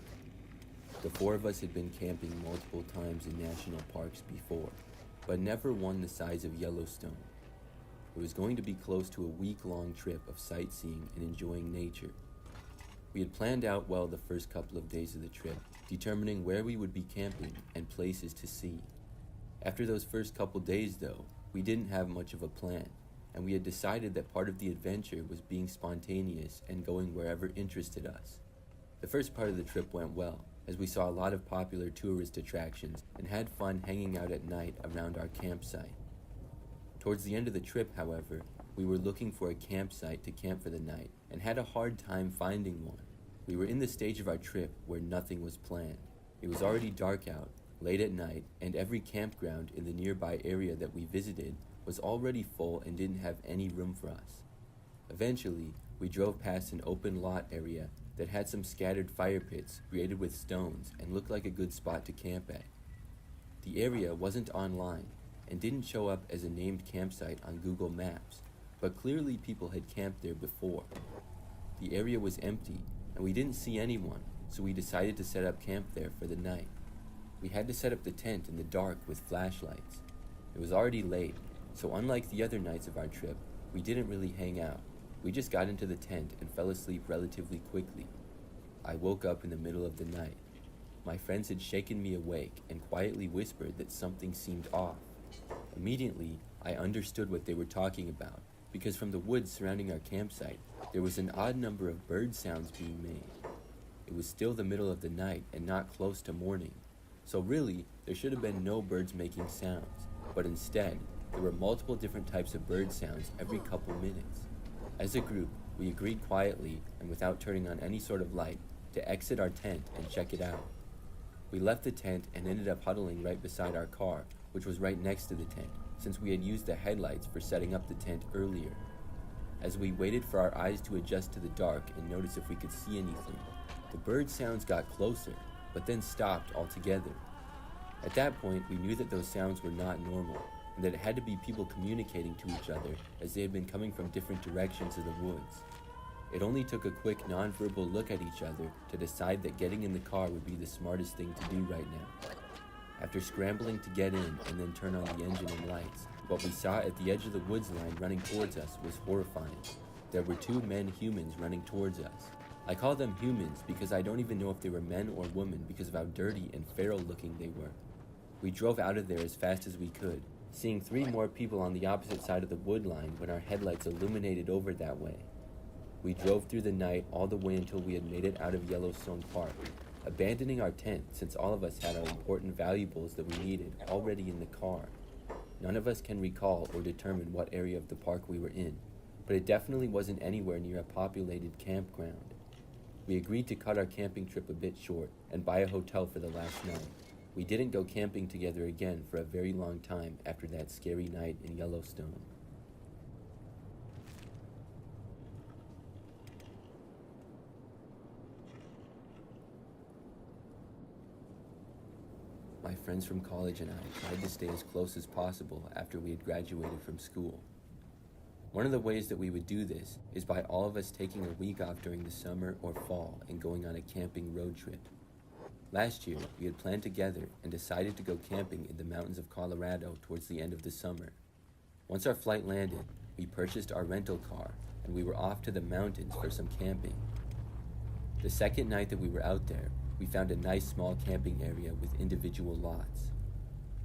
The four of us had been camping multiple times in national parks before, but never one the size of Yellowstone. It was going to be close to a week-long trip of sightseeing and enjoying nature. We had planned out well the first couple of days of the trip, determining where we would be camping and places to see. After those first couple days, though, we didn't have much of a plan, and we had decided that part of the adventure was being spontaneous and going wherever interested us. The first part of the trip went well, as we saw a lot of popular tourist attractions and had fun hanging out at night around our campsite. Towards the end of the trip, however, we were looking for a campsite to camp for the night and had a hard time finding one. We were in the stage of our trip where nothing was planned. It was already dark out, late at night, and every campground in the nearby area that we visited was already full and didn't have any room for us. Eventually, we drove past an open lot area that had some scattered fire pits created with stones and looked like a good spot to camp at. The area wasn't online and didn't show up as a named campsite on Google Maps, but clearly people had camped there before. The area was empty and we didn't see anyone, so we decided to set up camp there for the night. We had to set up the tent in the dark with flashlights. It was already late, so unlike the other nights of our trip, we didn't really hang out. We just got into the tent and fell asleep relatively quickly. I woke up in the middle of the night. My friends had shaken me awake and quietly whispered that something seemed off. Immediately, I understood what they were talking about, because from the woods surrounding our campsite, there was an odd number of bird sounds being made. It was still the middle of the night and not close to morning, so really, there should have been no birds making sounds, but instead, there were multiple different types of bird sounds every couple minutes. As a group, we agreed quietly and without turning on any sort of light to exit our tent and check it out. We left the tent and ended up huddling right beside our car, which was right next to the tent, since we had used the headlights for setting up the tent earlier. As we waited for our eyes to adjust to the dark and notice if we could see anything, the bird sounds got closer, but then stopped altogether. At that point, we knew that those sounds were not normal, and that it had to be people communicating to each other as they had been coming from different directions of the woods. It only took a quick non-verbal look at each other to decide that getting in the car would be the smartest thing to do right now. After scrambling to get in and then turn on the engine and lights, what we saw at the edge of the woods line running towards us was horrifying. There were two men humans running towards us. I call them humans because I don't even know if they were men or women because of how dirty and feral looking they were. We drove out of there as fast as we could, seeing three more people on the opposite side of the wood line when our headlights illuminated over that way. We drove through the night all the way until we had made it out of Yellowstone Park, abandoning our tent since all of us had our important valuables that we needed already in the car. None of us can recall or determine what area of the park we were in, but it definitely wasn't anywhere near a populated campground. We agreed to cut our camping trip a bit short and buy a hotel for the last night. We didn't go camping together again for a very long time after that scary night in Yellowstone. My friends from college and I tried to stay as close as possible after we had graduated from school. One of the ways that we would do this is by all of us taking a week off during the summer or fall and going on a camping road trip. Last year, we had planned together and decided to go camping in the mountains of Colorado towards the end of the summer. Once our flight landed, we purchased our rental car and we were off to the mountains for some camping. The second night that we were out there, we found a nice small camping area with individual lots.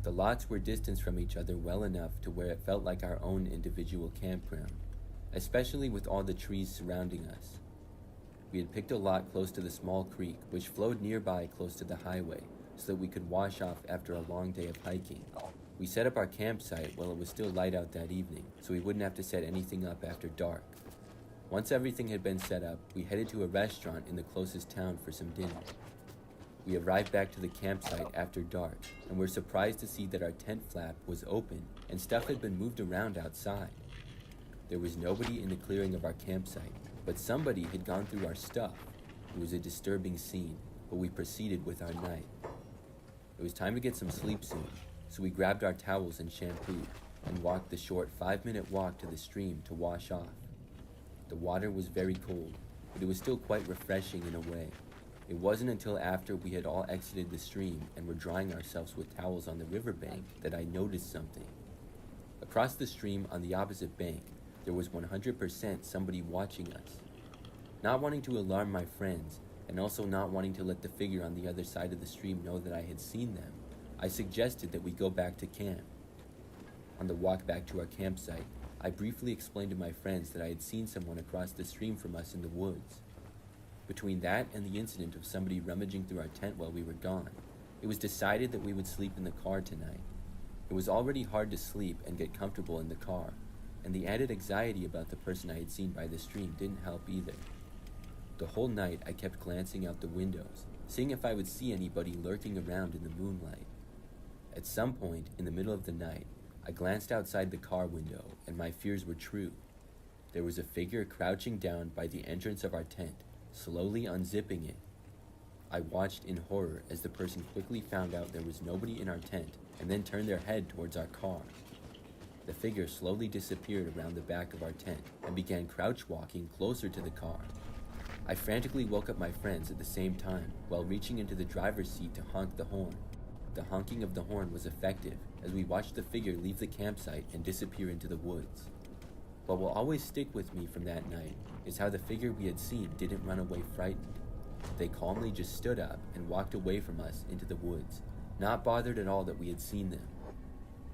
The lots were distanced from each other well enough to where it felt like our own individual campground, especially with all the trees surrounding us. We had picked a lot close to the small creek, which flowed nearby close to the highway, so that we could wash off after a long day of hiking. We set up our campsite while it was still light out that evening, so we wouldn't have to set anything up after dark. Once everything had been set up, we headed to a restaurant in the closest town for some dinner. We arrived back to the campsite after dark, and were surprised to see that our tent flap was open and stuff had been moved around outside. There was nobody in the clearing of our campsite, but somebody had gone through our stuff. It was a disturbing scene, but we proceeded with our night. It was time to get some sleep soon, so we grabbed our towels and shampoo and walked the short 5-minute walk to the stream to wash off. The water was very cold, but it was still quite refreshing in a way. It wasn't until after we had all exited the stream and were drying ourselves with towels on the riverbank that I noticed something. Across the stream on the opposite bank, there was 100% somebody watching us. Not wanting to alarm my friends, and also not wanting to let the figure on the other side of the stream know that I had seen them, I suggested that we go back to camp. On the walk back to our campsite, I briefly explained to my friends that I had seen someone across the stream from us in the woods. Between that and the incident of somebody rummaging through our tent while we were gone, it was decided that we would sleep in the car tonight. It was already hard to sleep and get comfortable in the car, and the added anxiety about the person I had seen by the stream didn't help either. The whole night I kept glancing out the windows, seeing if I would see anybody lurking around in the moonlight. At some point in the middle of the night, I glanced outside the car window, and my fears were true. There was a figure crouching down by the entrance of our tent, slowly unzipping it. I watched in horror as the person quickly found out there was nobody in our tent and then turned their head towards our car. The figure slowly disappeared around the back of our tent and began crouch walking closer to the car. I frantically woke up my friends at the same time while reaching into the driver's seat to honk the horn. The honking of the horn was effective as we watched the figure leave the campsite and disappear into the woods. What will always stick with me from that night is how the figure we had seen didn't run away frightened. They calmly just stood up and walked away from us into the woods, not bothered at all that we had seen them.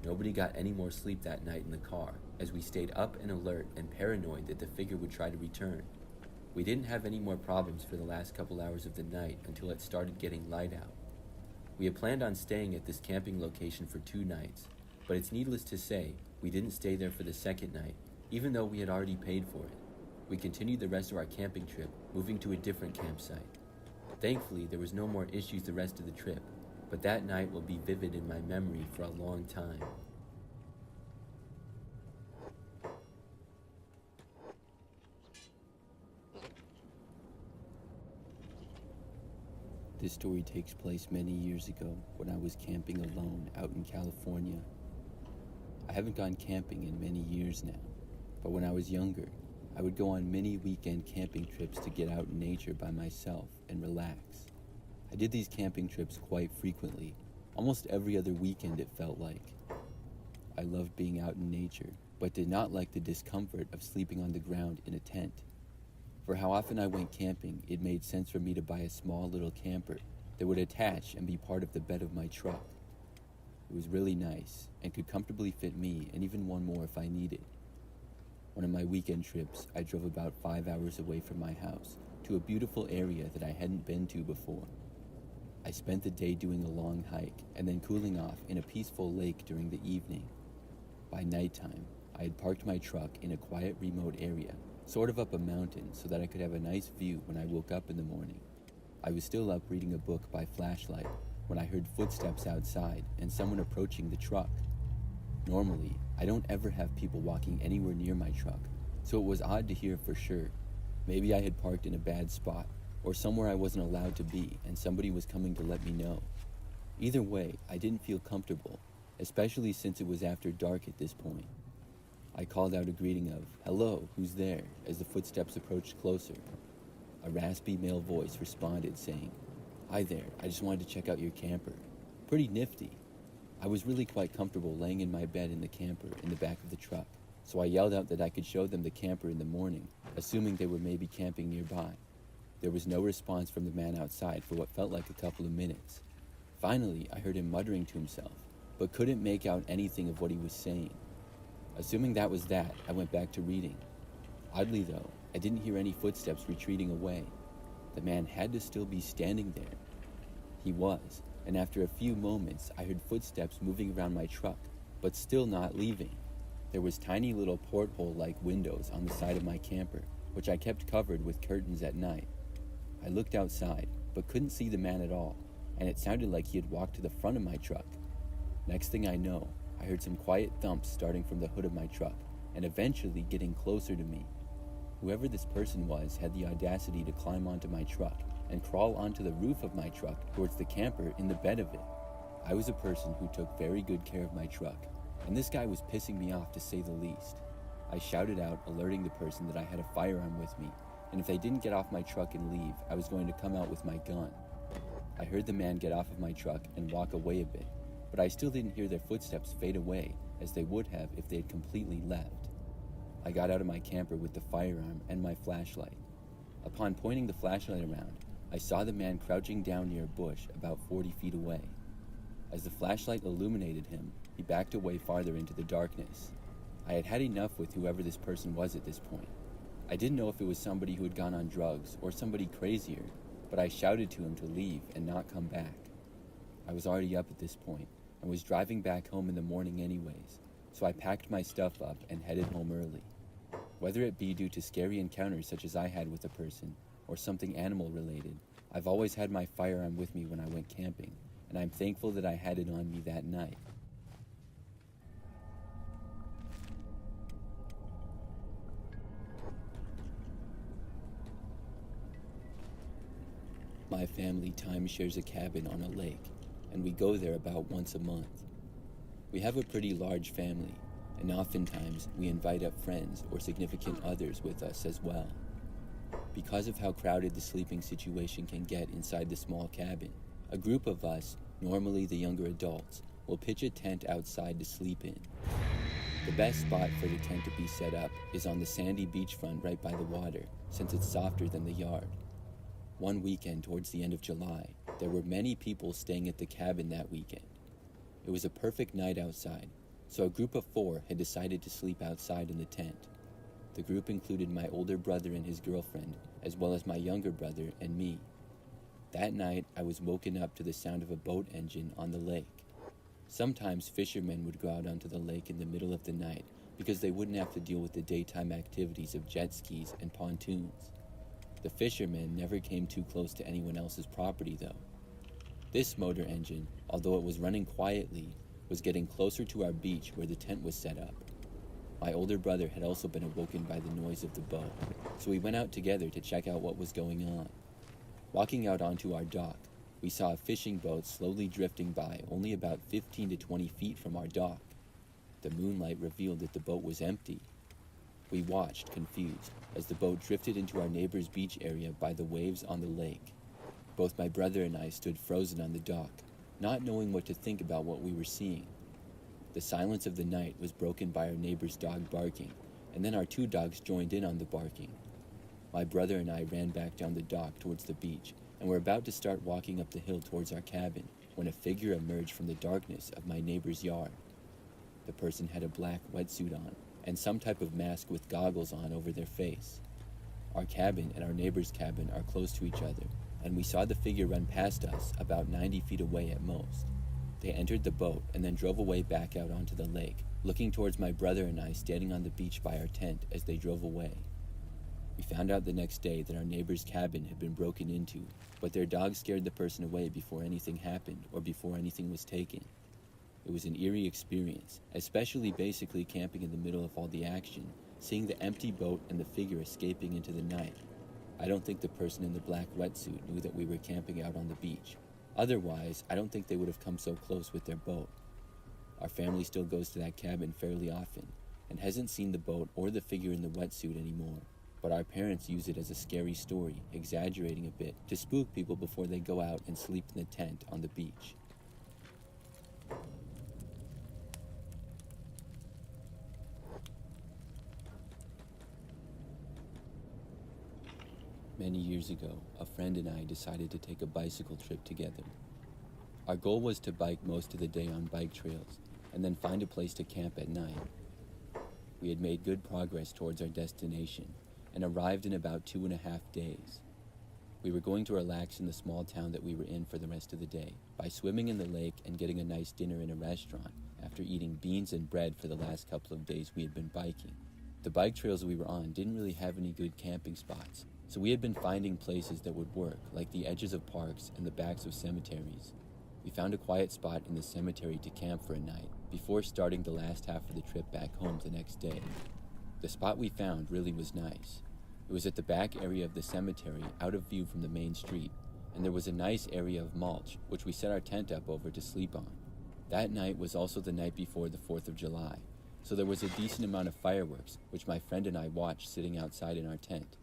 Nobody got any more sleep that night in the car, as we stayed up and alert and paranoid that the figure would try to return. We didn't have any more problems for the last couple hours of the night until it started getting light out. We had planned on staying at this camping location for 2 nights, but it's needless to say, we didn't stay there for the second night, even though we had already paid for it. We continued the rest of our camping trip, moving to a different campsite. Thankfully, there was no more issues the rest of the trip, but that night will be vivid in my memory for a long time. This story takes place many years ago when I was camping alone out in California. I haven't gone camping in many years now, but when I was younger, I would go on many weekend camping trips to get out in nature by myself and relax. I did these camping trips quite frequently, almost every other weekend it felt like. I loved being out in nature, but did not like the discomfort of sleeping on the ground in a tent. For how often I went camping, it made sense for me to buy a small little camper that would attach and be part of the bed of my truck. It was really nice and could comfortably fit me and even one more if I needed. One of my weekend trips, I drove about 5 hours away from my house to a beautiful area that I hadn't been to before. I spent the day doing a long hike and then cooling off in a peaceful lake during the evening. By nighttime, I had parked my truck in a quiet remote area, sort of up a mountain so that I could have a nice view when I woke up in the morning. I was still up reading a book by flashlight when I heard footsteps outside and someone approaching the truck. Normally, I don't ever have people walking anywhere near my truck, so it was odd to hear for sure. Maybe I had parked in a bad spot, or somewhere I wasn't allowed to be and somebody was coming to let me know. Either way, I didn't feel comfortable, especially since it was after dark at this point. I called out a greeting of, "Hello, who's there?" as the footsteps approached closer. A raspy male voice responded saying, "Hi there, I just wanted to check out your camper. Pretty nifty." I was really quite comfortable laying in my bed in the camper in the back of the truck, so I yelled out that I could show them the camper in the morning, assuming they were maybe camping nearby. There was no response from the man outside for what felt like a couple of minutes. Finally, I heard him muttering to himself, but couldn't make out anything of what he was saying. Assuming that was that, I went back to reading. Oddly though, I didn't hear any footsteps retreating away. The man had to still be standing there. He was, and after a few moments, I heard footsteps moving around my truck, but still not leaving. There was tiny little porthole-like windows on the side of my camper, which I kept covered with curtains at night. I looked outside, but couldn't see the man at all, and it sounded like he had walked to the front of my truck. Next thing I know, I heard some quiet thumps starting from the hood of my truck, and eventually getting closer to me. Whoever this person was had the audacity to climb onto my truck and crawl onto the roof of my truck towards the camper in the bed of it. I was a person who took very good care of my truck, and this guy was pissing me off to say the least. I shouted out, alerting the person that I had a firearm with me, and if they didn't get off my truck and leave, I was going to come out with my gun. I heard the man get off of my truck and walk away a bit, but I still didn't hear their footsteps fade away as they would have if they had completely left. I got out of my camper with the firearm and my flashlight. Upon pointing the flashlight around, I saw the man crouching down near a bush about 40 feet away. As the flashlight illuminated him, he backed away farther into the darkness. I had had enough with whoever this person was at this point. I didn't know if it was somebody who had gone on drugs or somebody crazier, but I shouted to him to leave and not come back. I was already up at this point and was driving back home in the morning anyways, so I packed my stuff up and headed home early. Whether it be due to scary encounters such as I had with a person or something animal related, I've always had my firearm with me when I went camping, and I'm thankful that I had it on me that night. My family timeshares a cabin on a lake, and we go there about once a month. We have a pretty large family, and oftentimes we invite up friends or significant others with us as well. Because of how crowded the sleeping situation can get inside the small cabin, a group of us, normally the younger adults, will pitch a tent outside to sleep in. The best spot for the tent to be set up is on the sandy beachfront right by the water, since it's softer than the yard. One weekend towards the end of July, there were many people staying at the cabin that weekend. It was a perfect night outside, so a group of 4 had decided to sleep outside in the tent. The group included my older brother and his girlfriend, as well as my younger brother and me. That night, I was woken up to the sound of a boat engine on the lake. Sometimes fishermen would go out onto the lake in the middle of the night because they wouldn't have to deal with the daytime activities of jet skis and pontoons. The fishermen never came too close to anyone else's property though. This motor engine, although it was running quietly, was getting closer to our beach where the tent was set up. My older brother had also been awoken by the noise of the boat, so we went out together to check out what was going on. Walking out onto our dock, we saw a fishing boat slowly drifting by only about 15 to 20 feet from our dock. The moonlight revealed that the boat was empty. We watched, confused, as the boat drifted into our neighbor's beach area by the waves on the lake. Both my brother and I stood frozen on the dock, not knowing what to think about what we were seeing. The silence of the night was broken by our neighbor's dog barking, and then our 2 dogs joined in on the barking. My brother and I ran back down the dock towards the beach, and were about to start walking up the hill towards our cabin when a figure emerged from the darkness of my neighbor's yard. The person had a black wetsuit on, and some type of mask with goggles on over their face. Our cabin and our neighbor's cabin are close to each other, and we saw the figure run past us about 90 feet away at most. They entered the boat and then drove away back out onto the lake, looking towards my brother and I standing on the beach by our tent as they drove away. We found out the next day that our neighbor's cabin had been broken into, but their dog scared the person away before anything happened or before anything was taken. It was an eerie experience, especially basically camping in the middle of all the action, seeing the empty boat and the figure escaping into the night. I don't think the person in the black wetsuit knew that we were camping out on the beach. Otherwise, I don't think they would have come so close with their boat. Our family still goes to that cabin fairly often, and hasn't seen the boat or the figure in the wetsuit anymore. But our parents use it as a scary story, exaggerating a bit, to spook people before they go out and sleep in the tent on the beach. Many years ago, a friend and I decided to take a bicycle trip together. Our goal was to bike most of the day on bike trails, and then find a place to camp at night. We had made good progress towards our destination, and arrived in about 2.5 days. We were going to relax in the small town that we were in for the rest of the day, by swimming in the lake and getting a nice dinner in a restaurant, after eating beans and bread for the last couple of days we had been biking. The bike trails we were on didn't really have any good camping spots, so we had been finding places that would work, like the edges of parks and the backs of cemeteries. We found a quiet spot in the cemetery to camp for a night, before starting the last half of the trip back home the next day. The spot we found really was nice. It was at the back area of the cemetery, out of view from the main street, and there was a nice area of mulch, which we set our tent up over to sleep on. That night was also the night before the 4th of July, so there was a decent amount of fireworks, which my friend and I watched sitting outside in our tent.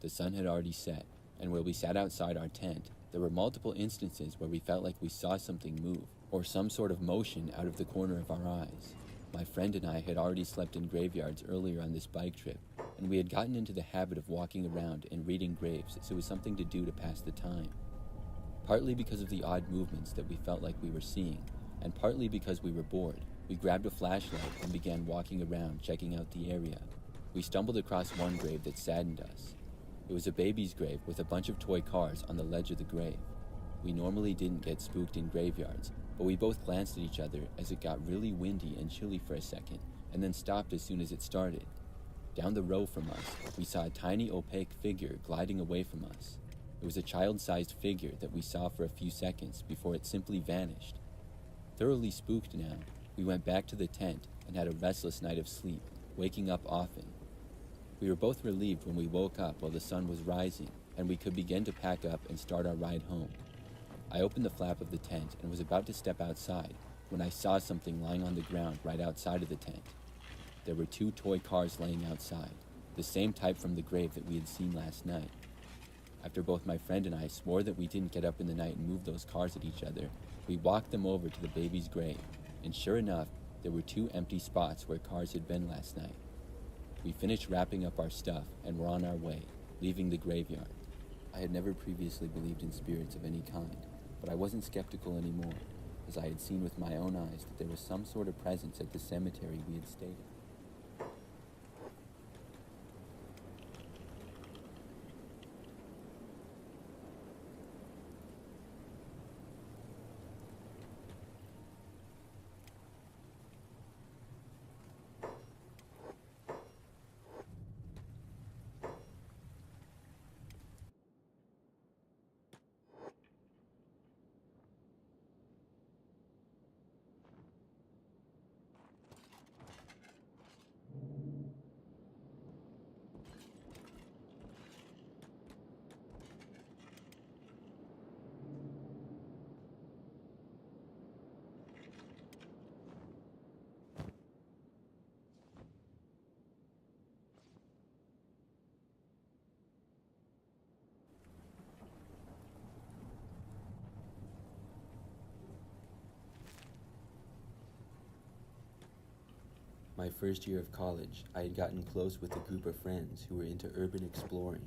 The sun had already set, and where we sat outside our tent, there were multiple instances where we felt like we saw something move, or some sort of motion out of the corner of our eyes. My friend and I had already slept in graveyards earlier on this bike trip, and we had gotten into the habit of walking around and reading graves, so it was something to do to pass the time. Partly because of the odd movements that we felt like we were seeing, and partly because we were bored, we grabbed a flashlight and began walking around checking out the area. We stumbled across one grave that saddened us. It was a baby's grave with a bunch of toy cars on the ledge of the grave. We normally didn't get spooked in graveyards, but we both glanced at each other as it got really windy and chilly for a second, and then stopped as soon as it started. Down the row from us, we saw a tiny opaque figure gliding away from us. It was a child-sized figure that we saw for a few seconds before it simply vanished. Thoroughly spooked now, we went back to the tent and had a restless night of sleep, waking up often. We were both relieved when we woke up while the sun was rising and we could begin to pack up and start our ride home. I opened the flap of the tent and was about to step outside when I saw something lying on the ground right outside of the tent. There were 2 toy cars laying outside, the same type from the grave that we had seen last night. After both my friend and I swore that we didn't get up in the night and move those cars at each other, we walked them over to the baby's grave, and sure enough, there were 2 empty spots where cars had been last night. We finished wrapping up our stuff and were on our way, leaving the graveyard. I had never previously believed in spirits of any kind, but I wasn't skeptical anymore, as I had seen with my own eyes that there was some sort of presence at the cemetery we had stayed at. My first year of college, I had gotten close with a group of friends who were into urban exploring.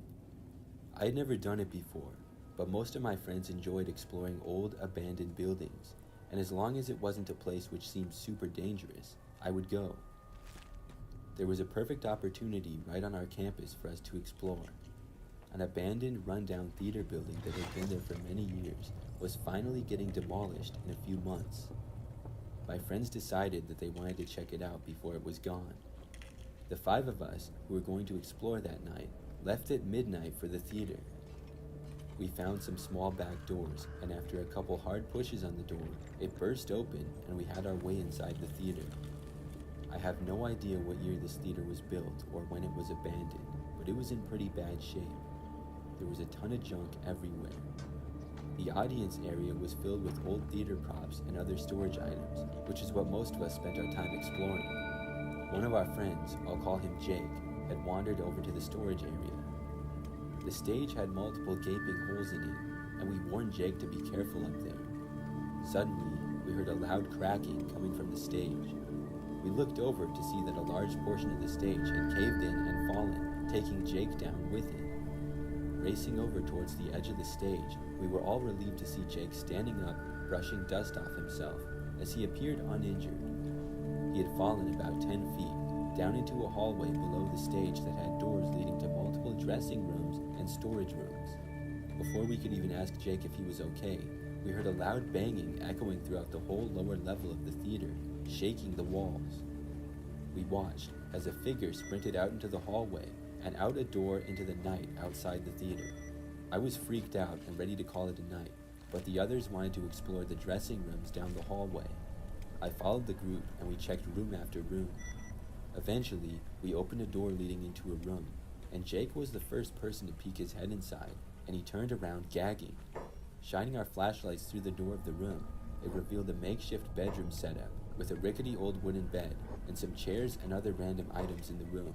I had never done it before, but most of my friends enjoyed exploring old, abandoned buildings, and as long as it wasn't a place which seemed super dangerous, I would go. There was a perfect opportunity right on our campus for us to explore. An abandoned, rundown theater building that had been there for many years was finally getting demolished in a few months. My friends decided that they wanted to check it out before it was gone. The 5 of us who were going to explore that night left at midnight for the theater. We found some small back doors, and after a couple hard pushes on the door, it burst open and we had our way inside the theater. I have no idea what year this theater was built or when it was abandoned, but it was in pretty bad shape. There was a ton of junk everywhere. The audience area was filled with old theater props and other storage items, which is what most of us spent our time exploring. One of our friends, I'll call him Jake, had wandered over to the storage area. The stage had multiple gaping holes in it, and we warned Jake to be careful up there. Suddenly, we heard a loud cracking coming from the stage. We looked over to see that a large portion of the stage had caved in and fallen, taking Jake down with it. Racing over towards the edge of the stage, we were all relieved to see Jake standing up, brushing dust off himself, as he appeared uninjured. He had fallen about 10 feet, down into a hallway below the stage that had doors leading to multiple dressing rooms and storage rooms. Before we could even ask Jake if he was okay, we heard a loud banging echoing throughout the whole lower level of the theater, shaking the walls. We watched as a figure sprinted out into the hallway and out a door into the night outside the theater. I was freaked out and ready to call it a night, but the others wanted to explore the dressing rooms down the hallway. I followed the group and we checked room after room. Eventually, we opened a door leading into a room, and Jake was the first person to peek his head inside, and he turned around gagging. Shining our flashlights through the door of the room, it revealed a makeshift bedroom setup with a rickety old wooden bed and some chairs and other random items in the room.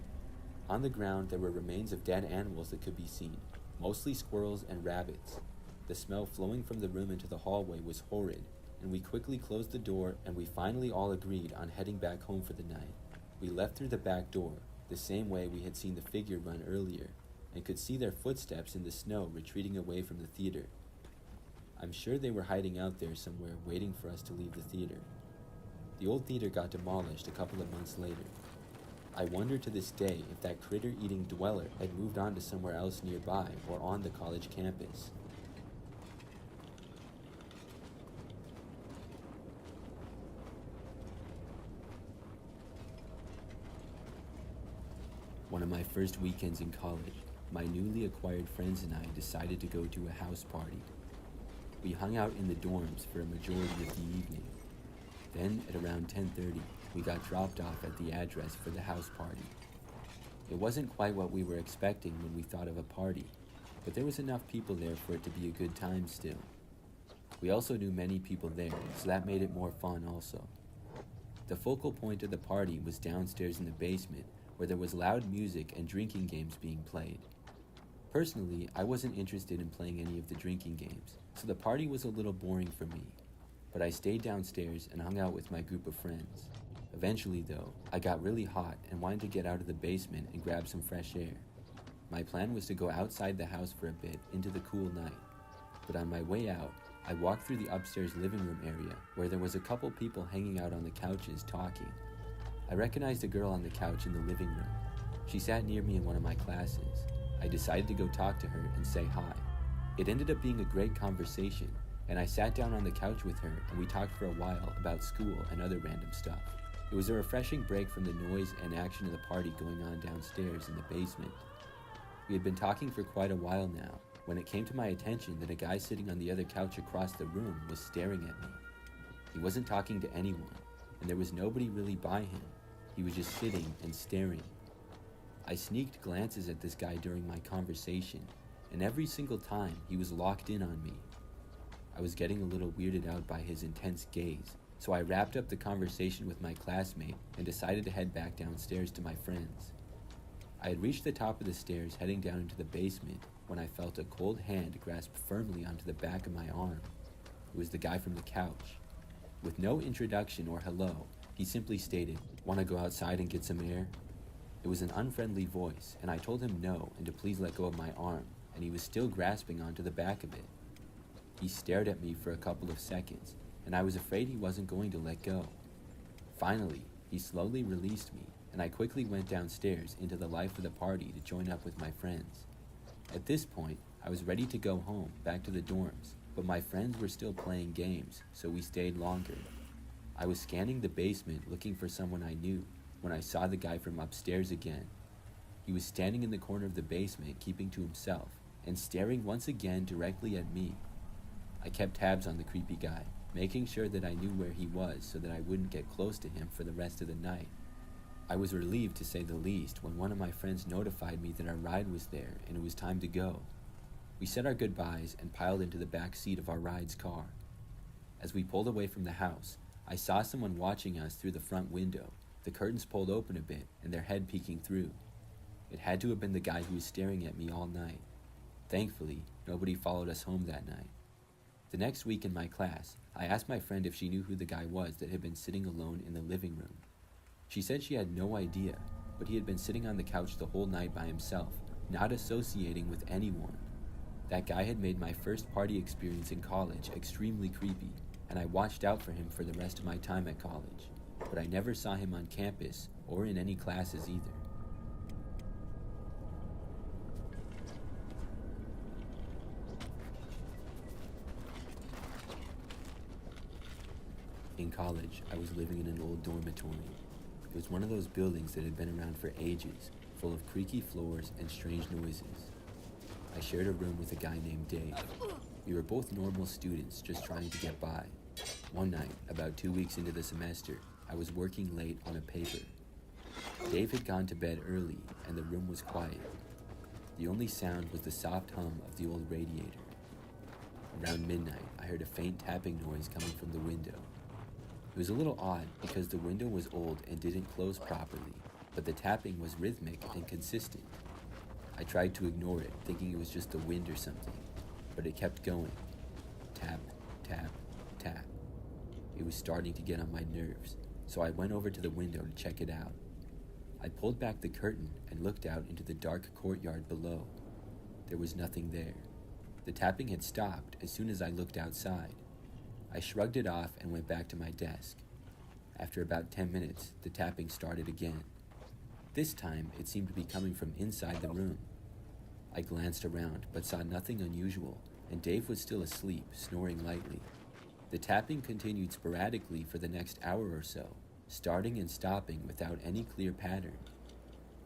On the ground, there were remains of dead animals that could be seen, mostly squirrels and rabbits. The smell flowing from the room into the hallway was horrid, and we quickly closed the door and we finally all agreed on heading back home for the night. We left through the back door, the same way we had seen the figure run earlier, and could see their footsteps in the snow retreating away from the theater. I'm sure they were hiding out there somewhere waiting for us to leave the theater. The old theater got demolished a couple of months later. I wonder to this day if that critter-eating dweller had moved on to somewhere else nearby or on the college campus. One of my first weekends in college, my newly acquired friends and I decided to go to a house party. We hung out in the dorms for a majority of the evening. Then, at around 10:30, we got dropped off at the address for the house party. It wasn't quite what we were expecting when we thought of a party, but there was enough people there for it to be a good time still. We also knew many people there, so that made it more fun also. The focal point of the party was downstairs in the basement, where there was loud music and drinking games being played. Personally, I wasn't interested in playing any of the drinking games, so the party was a little boring for me, but I stayed downstairs and hung out with my group of friends. Eventually, though, I got really hot and wanted to get out of the basement and grab some fresh air. My plan was to go outside the house for a bit into the cool night, but on my way out, I walked through the upstairs living room area where there was a couple people hanging out on the couches talking. I recognized a girl on the couch in the living room. She sat near me in one of my classes. I decided to go talk to her and say hi. It ended up being a great conversation, and I sat down on the couch with her and we talked for a while about school and other random stuff. It was a refreshing break from the noise and action of the party going on downstairs in the basement. We had been talking for quite a while now when it came to my attention that a guy sitting on the other couch across the room was staring at me. He wasn't talking to anyone, and there was nobody really by him. He was just sitting and staring. I sneaked glances at this guy during my conversation, and every single time he was locked in on me. I was getting a little weirded out by his intense gaze, so I wrapped up the conversation with my classmate and decided to head back downstairs to my friends. I had reached the top of the stairs heading down into the basement when I felt a cold hand grasp firmly onto the back of my arm. It was the guy from the couch. With no introduction or hello, he simply stated, "Want to go outside and get some air?" It was an unfriendly voice, and I told him no and to please let go of my arm, and he was still grasping onto the back of it. He stared at me for a couple of seconds, and I was afraid he wasn't going to let go. Finally, he slowly released me, and I quickly went downstairs into the life of the party to join up with my friends. At this point, I was ready to go home, back to the dorms, but my friends were still playing games, so we stayed longer. I was scanning the basement looking for someone I knew when I saw the guy from upstairs again. He was standing in the corner of the basement, keeping to himself, and staring once again directly at me. I kept tabs on the creepy guy, making sure that I knew where he was so that I wouldn't get close to him for the rest of the night. I was relieved, to say the least, when one of my friends notified me that our ride was there and it was time to go. We said our goodbyes and piled into the back seat of our ride's car. As we pulled away from the house, I saw someone watching us through the front window, the curtains pulled open a bit and their head peeking through. It had to have been the guy who was staring at me all night. Thankfully, nobody followed us home that night. The next week in my class, I asked my friend if she knew who the guy was that had been sitting alone in the living room. She said she had no idea, but he had been sitting on the couch the whole night by himself, not associating with anyone. That guy had made my first party experience in college extremely creepy, and I watched out for him for the rest of my time at college, but I never saw him on campus or in any classes either. In college, I was living in an old dormitory. It was one of those buildings that had been around for ages, full of creaky floors and strange noises. I shared a room with a guy named Dave. We were both normal students just trying to get by. One night, about 2 weeks into the semester, I was working late on a paper. Dave had gone to bed early and the room was quiet. The only sound was the soft hum of the old radiator. Around midnight, I heard a faint tapping noise coming from the window. It was a little odd because the window was old and didn't close properly, but the tapping was rhythmic and consistent. I tried to ignore it, thinking it was just the wind or something, but it kept going. Tap, tap, tap. It was starting to get on my nerves, so I went over to the window to check it out. I pulled back the curtain and looked out into the dark courtyard below. There was nothing there. The tapping had stopped as soon as I looked outside. I shrugged it off and went back to my desk. After about 10 minutes, the tapping started again. This time, it seemed to be coming from inside the room. I glanced around, but saw nothing unusual, and Dave was still asleep, snoring lightly. The tapping continued sporadically for the next hour or so, starting and stopping without any clear pattern.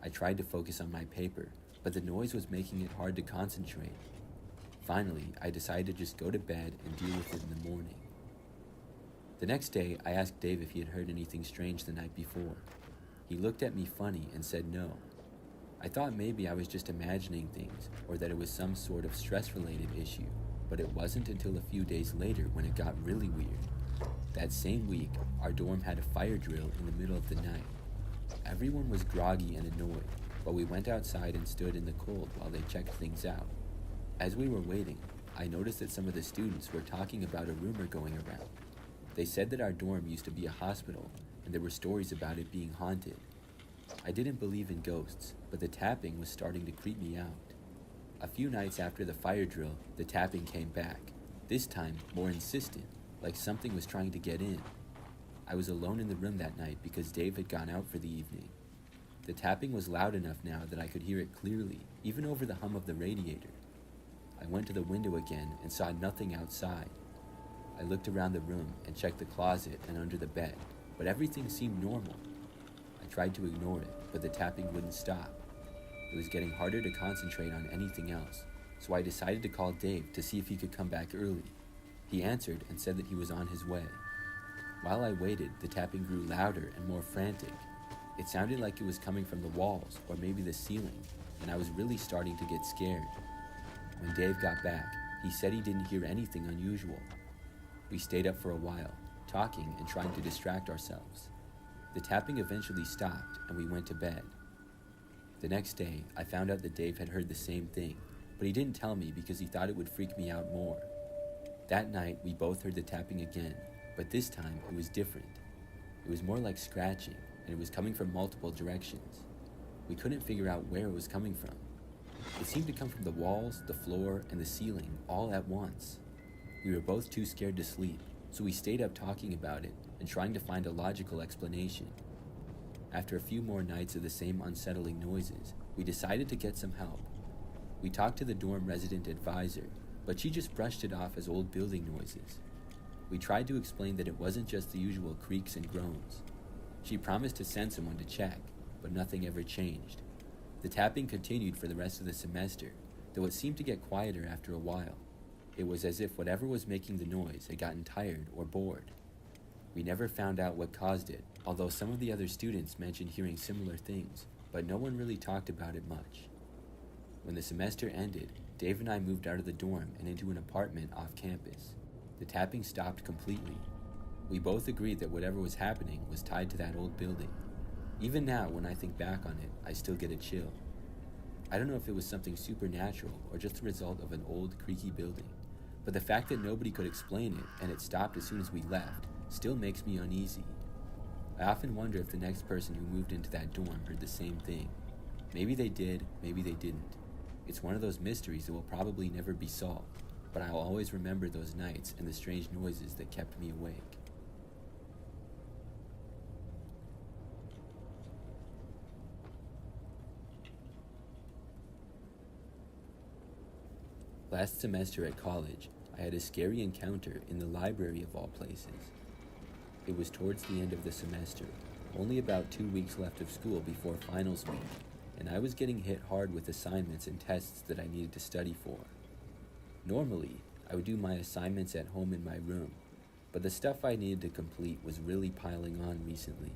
I tried to focus on my paper, but the noise was making it hard to concentrate. Finally, I decided to just go to bed and deal with it in the morning. The next day, I asked Dave if he had heard anything strange the night before. He looked at me funny and said no. I thought maybe I was just imagining things or that it was some sort of stress-related issue, but it wasn't until a few days later when it got really weird. That same week, our dorm had a fire drill in the middle of the night. Everyone was groggy and annoyed, but we went outside and stood in the cold while they checked things out. As we were waiting, I noticed that some of the students were talking about a rumor going around. They said that our dorm used to be a hospital, and there were stories about it being haunted. I didn't believe in ghosts, but the tapping was starting to creep me out. A few nights after the fire drill, the tapping came back, this time more insistent, like something was trying to get in. I was alone in the room that night because Dave had gone out for the evening. The tapping was loud enough now that I could hear it clearly, even over the hum of the radiator. I went to the window again and saw nothing outside. I looked around the room and checked the closet and under the bed, but everything seemed normal. I tried to ignore it, but the tapping wouldn't stop. It was getting harder to concentrate on anything else, so I decided to call Dave to see if he could come back early. He answered and said that he was on his way. While I waited, the tapping grew louder and more frantic. It sounded like it was coming from the walls or maybe the ceiling, and I was really starting to get scared. When Dave got back, he said he didn't hear anything unusual. We stayed up for a while, talking and trying to distract ourselves. The tapping eventually stopped, and we went to bed. The next day, I found out that Dave had heard the same thing, but he didn't tell me because he thought it would freak me out more. That night, we both heard the tapping again, but this time it was different. It was more like scratching, and it was coming from multiple directions. We couldn't figure out where it was coming from. It seemed to come from the walls, the floor, and the ceiling all at once. We were both too scared to sleep, so we stayed up talking about it and trying to find a logical explanation. After a few more nights of the same unsettling noises, we decided to get some help. We talked to the dorm resident advisor, but she just brushed it off as old building noises. We tried to explain that it wasn't just the usual creaks and groans. She promised to send someone to check, but nothing ever changed. The tapping continued for the rest of the semester, though it seemed to get quieter after a while. It was as if whatever was making the noise had gotten tired or bored. We never found out what caused it, although some of the other students mentioned hearing similar things, but no one really talked about it much. When the semester ended, Dave and I moved out of the dorm and into an apartment off campus. The tapping stopped completely. We both agreed that whatever was happening was tied to that old building. Even now, when I think back on it, I still get a chill. I don't know if it was something supernatural or just the result of an old, creaky building, but the fact that nobody could explain it and it stopped as soon as we left still makes me uneasy. I often wonder if the next person who moved into that dorm heard the same thing. Maybe they did, maybe they didn't. It's one of those mysteries that will probably never be solved, but I'll always remember those nights and the strange noises that kept me awake. Last semester at college, I had a scary encounter in the library of all places. It was towards the end of the semester, only about 2 weeks left of school before finals week, and I was getting hit hard with assignments and tests that I needed to study for. Normally, I would do my assignments at home in my room, but the stuff I needed to complete was really piling on recently.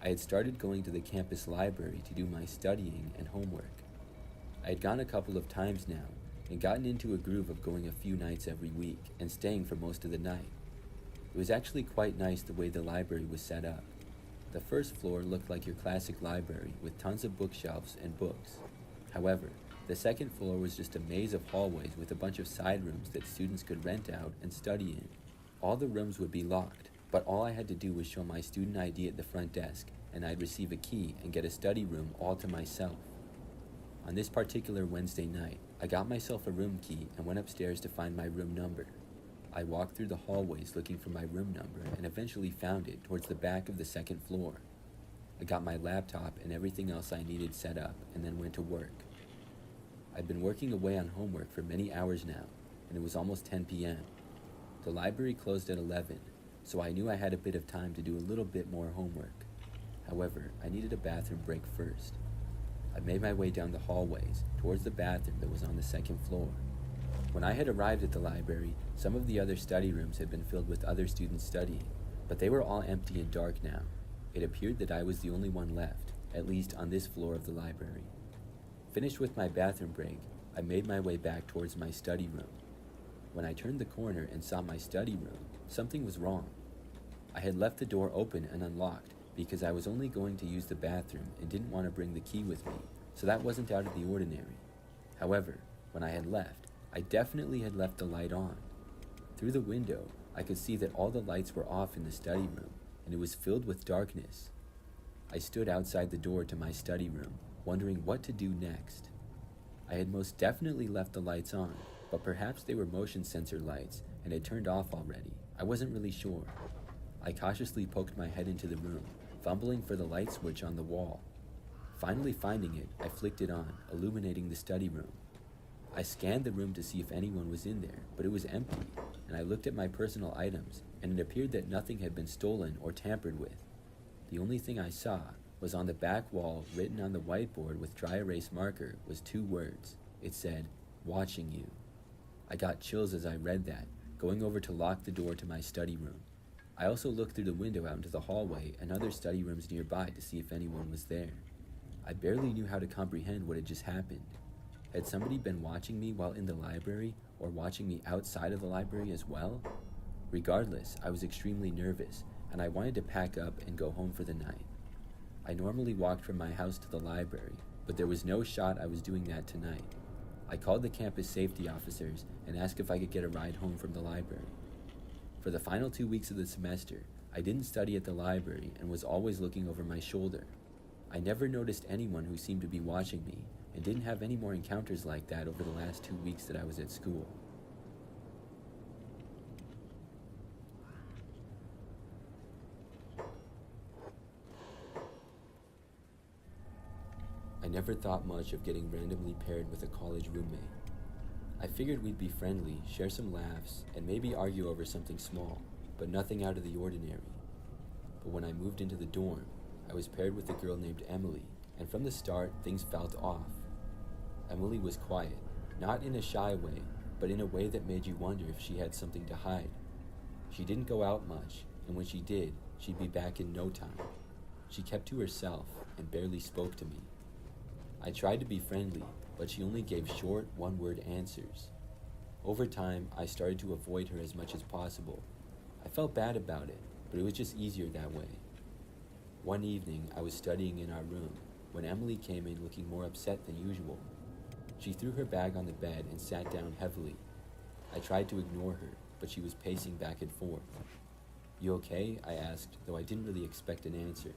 I had started going to the campus library to do my studying and homework. I had gone a couple of times now, and gotten into a groove of going a few nights every week and staying for most of the night. It was actually quite nice the way the library was set up. The first floor looked like your classic library with tons of bookshelves and books. However, the second floor was just a maze of hallways with a bunch of side rooms that students could rent out and study in. All the rooms would be locked, but all I had to do was show my student ID at the front desk, and I'd receive a key and get a study room all to myself. On this particular Wednesday night, I got myself a room key and went upstairs to find my room number. I walked through the hallways looking for my room number and eventually found it towards the back of the second floor. I got my laptop and everything else I needed set up and then went to work. I'd been working away on homework for many hours now, and it was almost 10 p.m. The library closed at 11, so I knew I had a bit of time to do a little bit more homework. However, I needed a bathroom break first. I made my way down the hallways towards the bathroom that was on the second floor. When I had arrived at the library, some of the other study rooms had been filled with other students studying, but they were all empty and dark now. It appeared that I was the only one left, at least on this floor of the library. Finished with my bathroom break, I made my way back towards my study room. When I turned the corner and saw my study room, something was wrong. I had left the door open and unlocked because I was only going to use the bathroom and didn't want to bring the key with me, so that wasn't out of the ordinary. However, when I had left, I definitely had left the light on. Through the window, I could see that all the lights were off in the study room, and it was filled with darkness. I stood outside the door to my study room, wondering what to do next. I had most definitely left the lights on, but perhaps they were motion sensor lights and had turned off already. I wasn't really sure. I cautiously poked my head into the room, fumbling for the light switch on the wall. Finally finding it, I flicked it on, illuminating the study room. I scanned the room to see if anyone was in there, but it was empty, and I looked at my personal items, and it appeared that nothing had been stolen or tampered with. The only thing I saw was on the back wall, written on the whiteboard with dry erase marker, was 2 words. It said, "Watching you." I got chills as I read that, going over to lock the door to my study room. I also looked through the window out into the hallway and other study rooms nearby to see if anyone was there. I barely knew how to comprehend what had just happened. Had somebody been watching me while in the library, or watching me outside of the library as well? Regardless, I was extremely nervous, and I wanted to pack up and go home for the night. I normally walked from my house to the library, but there was no shot I was doing that tonight. I called the campus safety officers and asked if I could get a ride home from the library. For the final 2 weeks of the semester, I didn't study at the library and was always looking over my shoulder. I never noticed anyone who seemed to be watching me, and didn't have any more encounters like that over the last 2 weeks that I was at school. I never thought much of getting randomly paired with a college roommate. I figured we'd be friendly, share some laughs, and maybe argue over something small, but nothing out of the ordinary. But when I moved into the dorm, I was paired with a girl named Emily, and from the start, things felt off. Emily was quiet, not in a shy way, but in a way that made you wonder if she had something to hide. She didn't go out much, and when she did, she'd be back in no time. She kept to herself and barely spoke to me. I tried to be friendly, but she only gave short, one-word answers. Over time, I started to avoid her as much as possible. I felt bad about it, but it was just easier that way. One evening, I was studying in our room when Emily came in looking more upset than usual. She threw her bag on the bed and sat down heavily. I tried to ignore her, but she was pacing back and forth. "You okay?" I asked, though I didn't really expect an answer.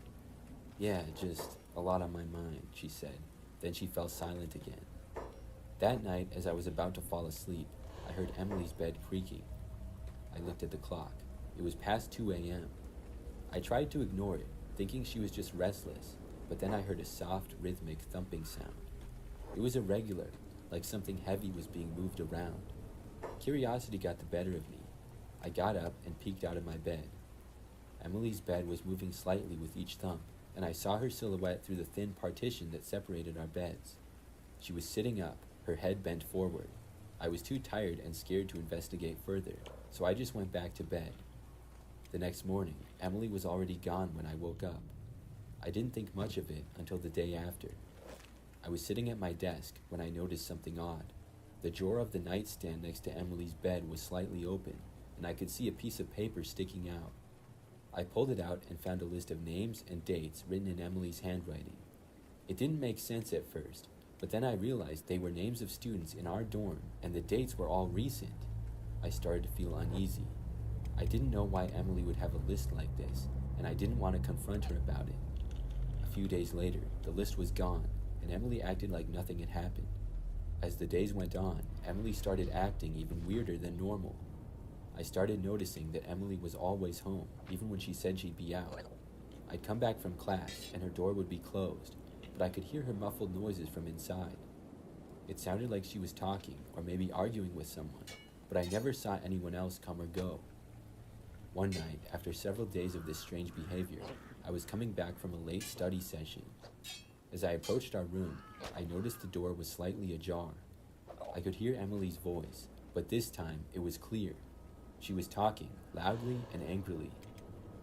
"Yeah, just a lot on my mind," she said. Then she fell silent again. That night, as I was about to fall asleep, I heard Emily's bed creaking. I looked at the clock. It was past 2 a.m. I tried to ignore it, thinking she was just restless, but then I heard a soft, rhythmic thumping sound. It was irregular, like something heavy was being moved around. Curiosity got the better of me. I got up and peeked out of my bed. Emily's bed was moving slightly with each thump, and I saw her silhouette through the thin partition that separated our beds. She was sitting up, her head bent forward. I was too tired and scared to investigate further, so I just went back to bed. The next morning, Emily was already gone when I woke up. I didn't think much of it until the day after. I was sitting at my desk when I noticed something odd. The drawer of the nightstand next to Emily's bed was slightly open, and I could see a piece of paper sticking out. I pulled it out and found a list of names and dates written in Emily's handwriting. It didn't make sense at first, but then I realized they were names of students in our dorm, and the dates were all recent. I started to feel uneasy. I didn't know why Emily would have a list like this, and I didn't want to confront her about it. A few days later, the list was gone, and Emily acted like nothing had happened. As the days went on, Emily started acting even weirder than normal. I started noticing that Emily was always home, even when she said she'd be out. I'd come back from class, and her door would be closed, but I could hear her muffled noises from inside. It sounded like she was talking, or maybe arguing with someone, but I never saw anyone else come or go. One night, after several days of this strange behavior, I was coming back from a late study session. As I approached our room, I noticed the door was slightly ajar. I could hear Emily's voice, but this time it was clear. She was talking, loudly and angrily.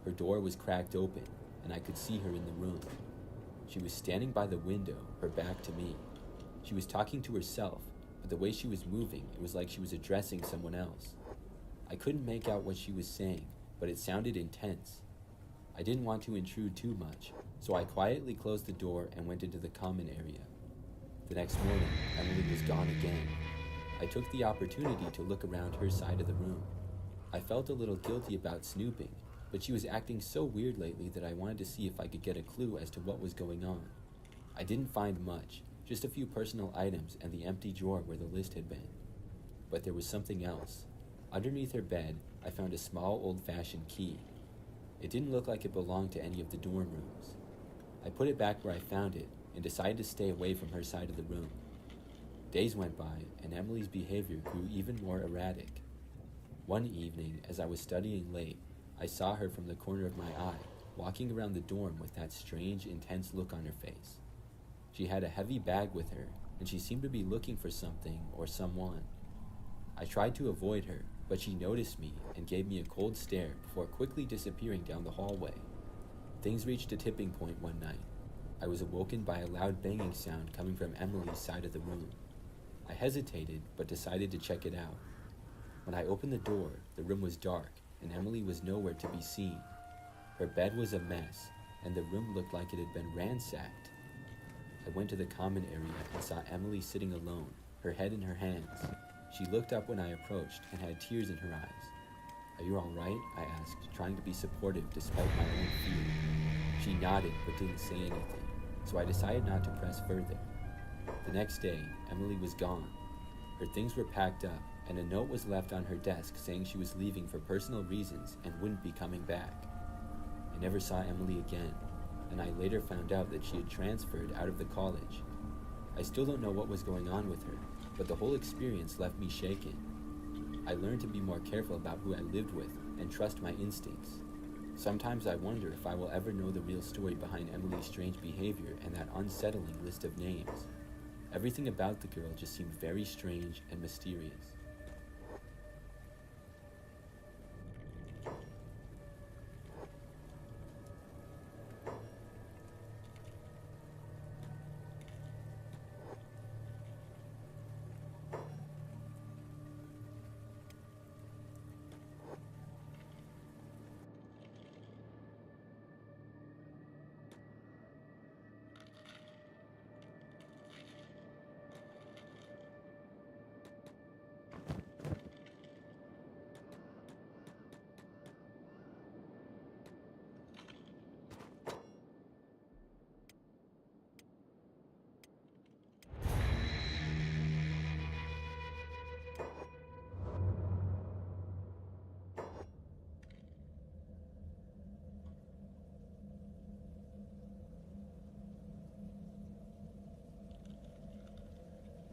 Her door was cracked open, and I could see her in the room. She was standing by the window, her back to me. She was talking to herself, but the way she was moving, it was like she was addressing someone else. I couldn't make out what she was saying, but it sounded intense. I didn't want to intrude too much, so I quietly closed the door and went into the common area. The next morning, Emily was gone again. I took the opportunity to look around her side of the room. I felt a little guilty about snooping, but she was acting so weird lately that I wanted to see if I could get a clue as to what was going on. I didn't find much, just a few personal items and the empty drawer where the list had been. But there was something else. Underneath her bed, I found a small old-fashioned key. It didn't look like it belonged to any of the dorm rooms. I put it back where I found it and decided to stay away from her side of the room. Days went by, and Emily's behavior grew even more erratic. One evening, as I was studying late, I saw her from the corner of my eye, walking around the dorm with that strange, intense look on her face. She had a heavy bag with her, and she seemed to be looking for something or someone. I tried to avoid her, but she noticed me and gave me a cold stare before quickly disappearing down the hallway. Things reached a tipping point one night. I was awoken by a loud banging sound coming from Emily's side of the room. I hesitated, but decided to check it out. When I opened the door, the room was dark, and Emily was nowhere to be seen. Her bed was a mess, and the room looked like it had been ransacked. I went to the common area and saw Emily sitting alone, her head in her hands. She looked up when I approached and had tears in her eyes. "Are you all right?" I asked, trying to be supportive despite my own fear. She nodded but didn't say anything, so I decided not to press further. The next day, Emily was gone. Her things were packed up, and a note was left on her desk saying she was leaving for personal reasons and wouldn't be coming back. I never saw Emily again, and I later found out that she had transferred out of the college. I still don't know what was going on with her, but the whole experience left me shaken. I learned to be more careful about who I lived with and trust my instincts. Sometimes I wonder if I will ever know the real story behind Emily's strange behavior and that unsettling list of names. Everything about the girl just seemed very strange and mysterious.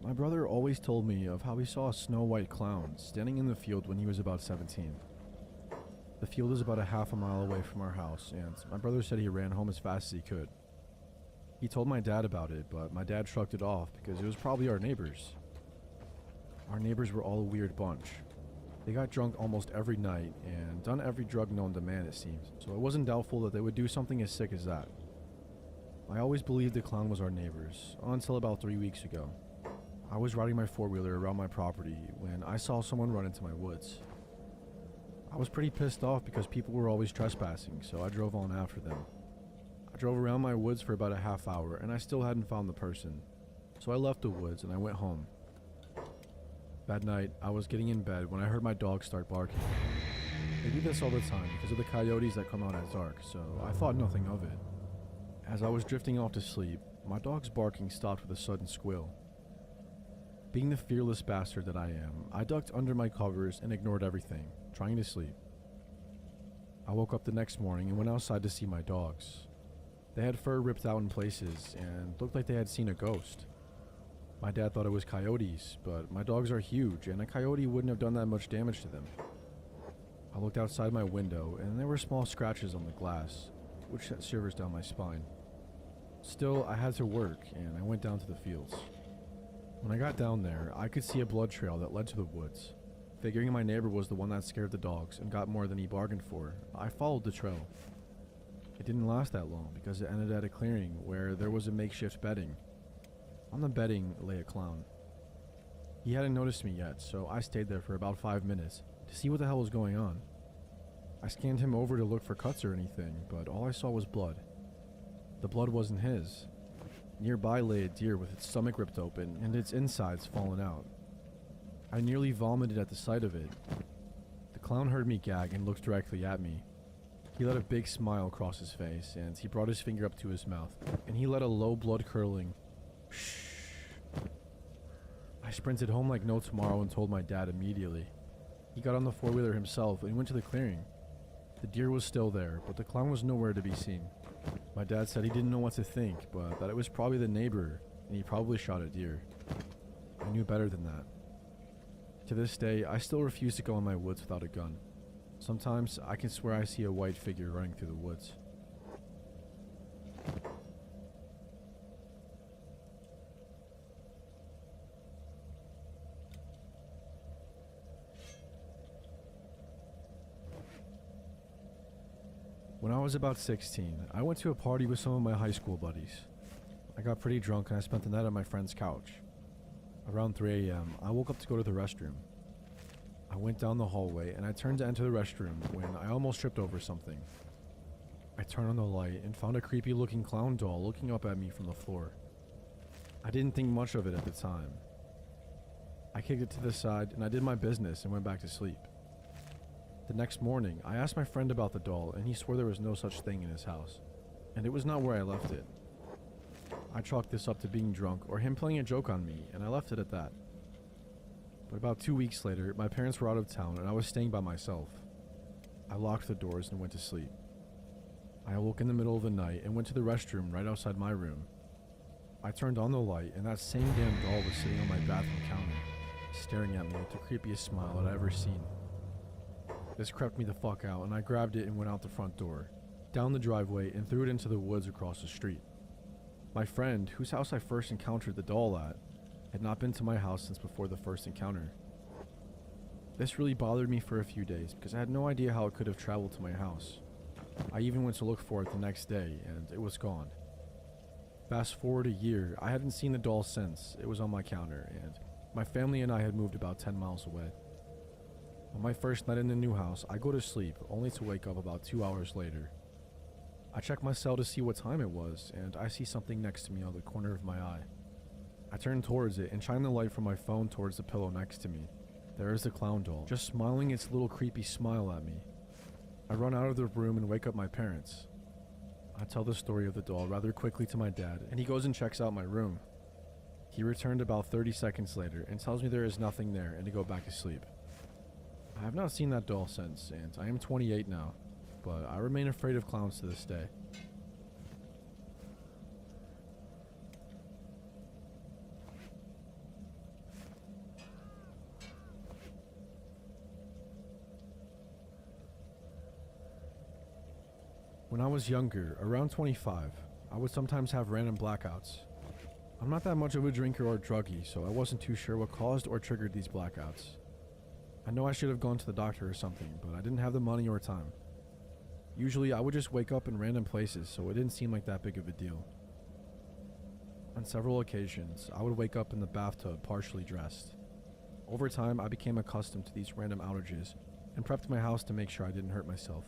My brother always told me of how he saw a snow white clown standing in the field when he was about 17. The field is about a half a mile away from our house, and my brother said he ran home as fast as he could. He told my dad about it, but my dad shrugged it off because it was probably our neighbors. Our neighbors were all a weird bunch. They got drunk almost every night and done every drug known to man, it seems, so I wasn't doubtful that they would do something as sick as that. I always believed the clown was our neighbors, until about 3 weeks ago. I was riding my four-wheeler around my property when I saw someone run into my woods. I was pretty pissed off because people were always trespassing, so I drove on after them. I drove around my woods for about a half hour and I still hadn't found the person, so I left the woods and I went home. That night, I was getting in bed when I heard my dog start barking. They do this all the time because of the coyotes that come out at dark, so I thought nothing of it. As I was drifting off to sleep, my dog's barking stopped with a sudden squeal. Being the fearless bastard that I am, I ducked under my covers and ignored everything, trying to sleep. I woke up the next morning and went outside to see my dogs. They had fur ripped out in places and looked like they had seen a ghost. My dad thought it was coyotes, but my dogs are huge and a coyote wouldn't have done that much damage to them. I looked outside my window and there were small scratches on the glass, which sent shivers down my spine. Still, I had to work and I went down to the fields. When I got down there, I could see a blood trail that led to the woods. Figuring my neighbor was the one that scared the dogs and got more than he bargained for, I followed the trail. It didn't last that long because it ended at a clearing where there was a makeshift bedding. On the bedding lay a clown. He hadn't noticed me yet, so I stayed there for about 5 minutes to see what the hell was going on. I scanned him over to look for cuts or anything, but all I saw was blood. The blood wasn't his. Nearby lay a deer with its stomach ripped open and its insides fallen out. I nearly vomited at the sight of it. The clown heard me gag and looked directly at me. He let a big smile cross his face and he brought his finger up to his mouth and he let a low blood-curdling shh. I sprinted home like no tomorrow and told my dad immediately. He got on the four-wheeler himself and went to the clearing. The deer was still there, but the clown was nowhere to be seen. My dad said he didn't know what to think, but that it was probably the neighbor, and he probably shot a deer. I knew better than that. To this day, I still refuse to go in my woods without a gun. Sometimes I can swear I see a white figure running through the woods. When I was about 16, I went to a party with some of my high school buddies. I got pretty drunk and I spent the night on my friend's couch. Around 3 a.m., I woke up to go to the restroom. I went down the hallway and I turned to enter the restroom when I almost tripped over something. I turned on the light and found a creepy looking clown doll looking up at me from the floor. I didn't think much of it at the time. I kicked it to the side and I did my business and went back to sleep. The next morning, I asked my friend about the doll and he swore there was no such thing in his house. And it was not where I left it. I chalked this up to being drunk or him playing a joke on me, and I left it at that. But about 2 weeks later, my parents were out of town and I was staying by myself. I locked the doors and went to sleep. I awoke in the middle of the night and went to the restroom right outside my room. I turned on the light and that same damn doll was sitting on my bathroom counter, staring at me with the creepiest smile I'd ever seen. This crept me the fuck out and I grabbed it and went out the front door, down the driveway and threw it into the woods across the street. My friend, whose house I first encountered the doll at, had not been to my house since before the first encounter. This really bothered me for a few days because I had no idea how it could have traveled to my house. I even went to look for it the next day and it was gone. Fast forward a year, I hadn't seen the doll since. It was on my counter and my family and I had moved about 10 miles away. On my first night in the new house, I go to sleep, only to wake up about 2 hours later. I check my cell to see what time it was, and I see something next to me on the corner of my eye. I turn towards it and shine the light from my phone towards the pillow next to me. There is the clown doll, just smiling its little creepy smile at me. I run out of the room and wake up my parents. I tell the story of the doll rather quickly to my dad, and he goes and checks out my room. He returned about 30 seconds later and tells me there is nothing there and to go back to sleep. I have not seen that doll since, and I am 28 now, but I remain afraid of clowns to this day. When I was younger, around 25, I would sometimes have random blackouts. I'm not that much of a drinker or druggie, so I wasn't too sure what caused or triggered these blackouts. I know I should have gone to the doctor or something, but I didn't have the money or time. Usually I would just wake up in random places, so it didn't seem like that big of a deal. On several occasions, I would wake up in the bathtub partially dressed. Over time, I became accustomed to these random outages and prepped my house to make sure I didn't hurt myself.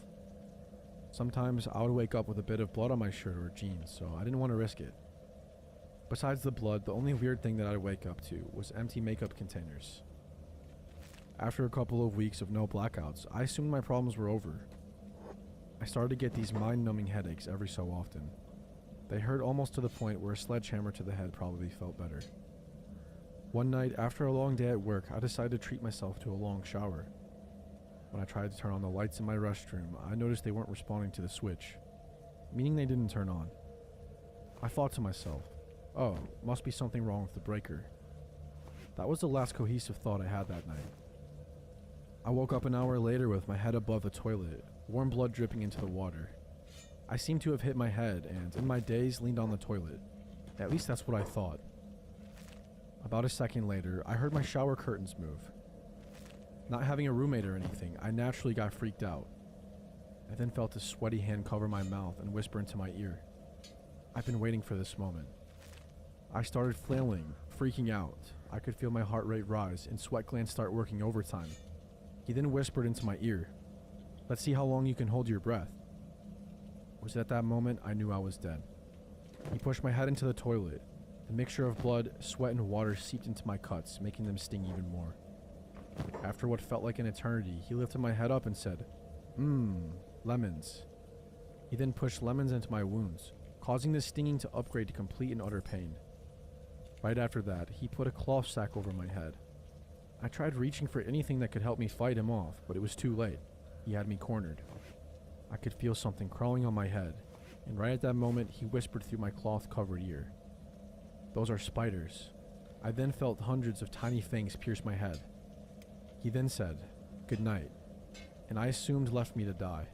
Sometimes I would wake up with a bit of blood on my shirt or jeans, so I didn't want to risk it. Besides the blood, the only weird thing that I'd wake up to was empty makeup containers. After a couple of weeks of no blackouts, I assumed my problems were over. I started to get these mind-numbing headaches every so often. They hurt almost to the point where a sledgehammer to the head probably felt better. One night, after a long day at work, I decided to treat myself to a long shower. When I tried to turn on the lights in my restroom, I noticed they weren't responding to the switch, meaning they didn't turn on. I thought to myself, oh, must be something wrong with the breaker. That was the last cohesive thought I had that night. I woke up an hour later with my head above the toilet, warm blood dripping into the water. I seemed to have hit my head and, in my daze, leaned on the toilet. At least that's what I thought. About a second later, I heard my shower curtains move. Not having a roommate or anything, I naturally got freaked out. I then felt a sweaty hand cover my mouth and whisper into my ear, "I've been waiting for this moment." I started flailing, freaking out. I could feel my heart rate rise and sweat glands start working overtime. He then whispered into my ear, "Let's see how long you can hold your breath." It was at that moment I knew I was dead. He pushed my head into the toilet. The mixture of blood, sweat, and water seeped into my cuts, making them sting even more. After what felt like an eternity, he lifted my head up and said, lemons." He then pushed lemons into my wounds, causing the stinging to upgrade to complete and utter pain. Right after that, he put a cloth sack over my head. I tried reaching for anything that could help me fight him off, but it was too late. He had me cornered. I could feel something crawling on my head, and right at that moment, he whispered through my cloth-covered ear, "Those are spiders." I then felt hundreds of tiny fangs pierce my head. He then said, "Good night," and I assumed left me to die.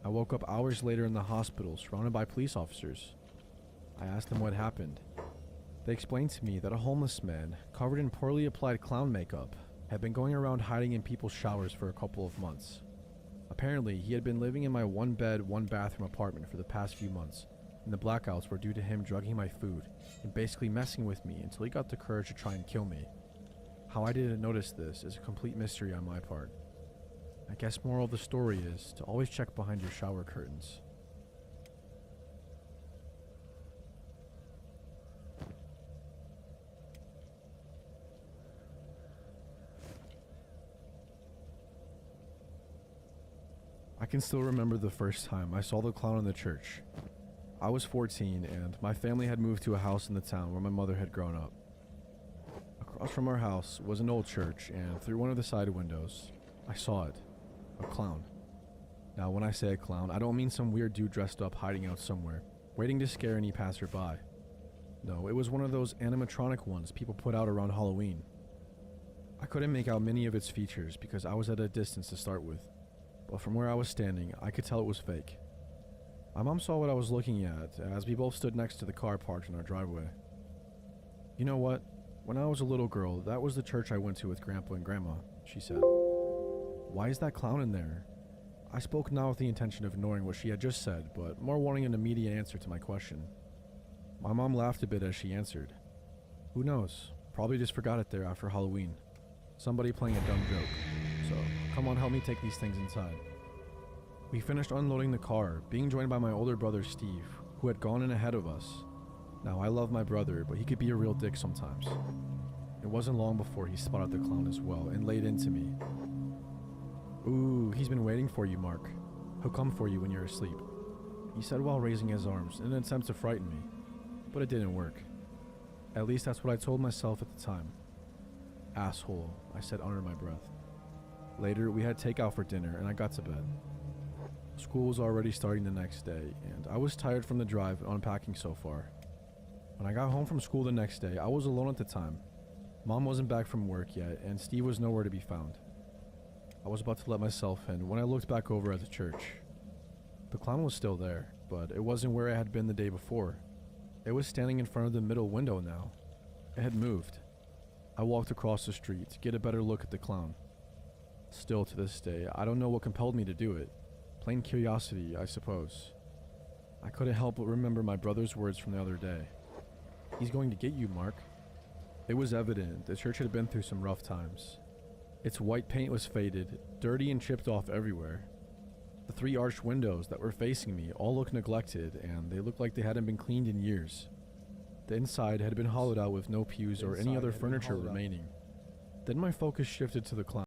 I woke up hours later in the hospital, surrounded by police officers. I asked them what happened. They explained to me that a homeless man, covered in poorly applied clown makeup, had been going around hiding in people's showers for a couple of months. Apparently, he had been living in my one-bed, one-bathroom apartment for the past few months, and the blackouts were due to him drugging my food and basically messing with me until he got the courage to try and kill me. How I didn't notice this is a complete mystery on my part. I guess moral of the story is to always check behind your shower curtains. I can still remember the first time I saw the clown in the church. I was 14 and my family had moved to a house in the town where my mother had grown up. Across from our house was an old church, and through one of the side windows, I saw it. A clown. Now, when I say a clown, I don't mean some weird dude dressed up hiding out somewhere, waiting to scare any passerby. No, it was one of those animatronic ones people put out around Halloween. I couldn't make out many of its features because I was at a distance to start with, but from where I was standing, I could tell it was fake. My mom saw what I was looking at as we both stood next to the car parked in our driveway. "You know what? When I was a little girl, that was the church I went to with Grandpa and Grandma," she said. "Why is that clown in there?" I spoke not with the intention of ignoring what she had just said, but more wanting an immediate answer to my question. My mom laughed a bit as she answered. "Who knows? Probably just forgot it there after Halloween. Somebody playing a dumb joke. So, come on, help me take these things inside." We finished unloading the car, being joined by my older brother Steve, who had gone in ahead of us. Now, I love my brother, but he could be a real dick sometimes. It wasn't long before he spotted the clown as well and laid into me. "Ooh, he's been waiting for you, Mark. He'll come for you when you're asleep," he said while raising his arms in an attempt to frighten me. But it didn't work. At least that's what I told myself at the time. "Asshole," I said under my breath. Later, we had takeout for dinner and I got to bed. School was already starting the next day, and I was tired from the drive and unpacking so far. When I got home from school the next day, I was alone at the time. Mom wasn't back from work yet, and Steve was nowhere to be found. I was about to let myself in when I looked back over at the church. The clown was still there, but it wasn't where it had been the day before. It was standing in front of the middle window now. It had moved. I walked across the street to get a better look at the clown. Still to this day, I don't know what compelled me to do it. Plain curiosity, I suppose. I couldn't help but remember my brother's words from the other day. He's going to get you, Mark. It was evident the church had been through some rough times. Its white paint was faded, dirty and chipped off everywhere. The 3 arched windows that were facing me all looked neglected, and they looked like they hadn't been cleaned in years. The inside had been hollowed out with no pews or any other furniture remaining. Then my focus shifted to the clown.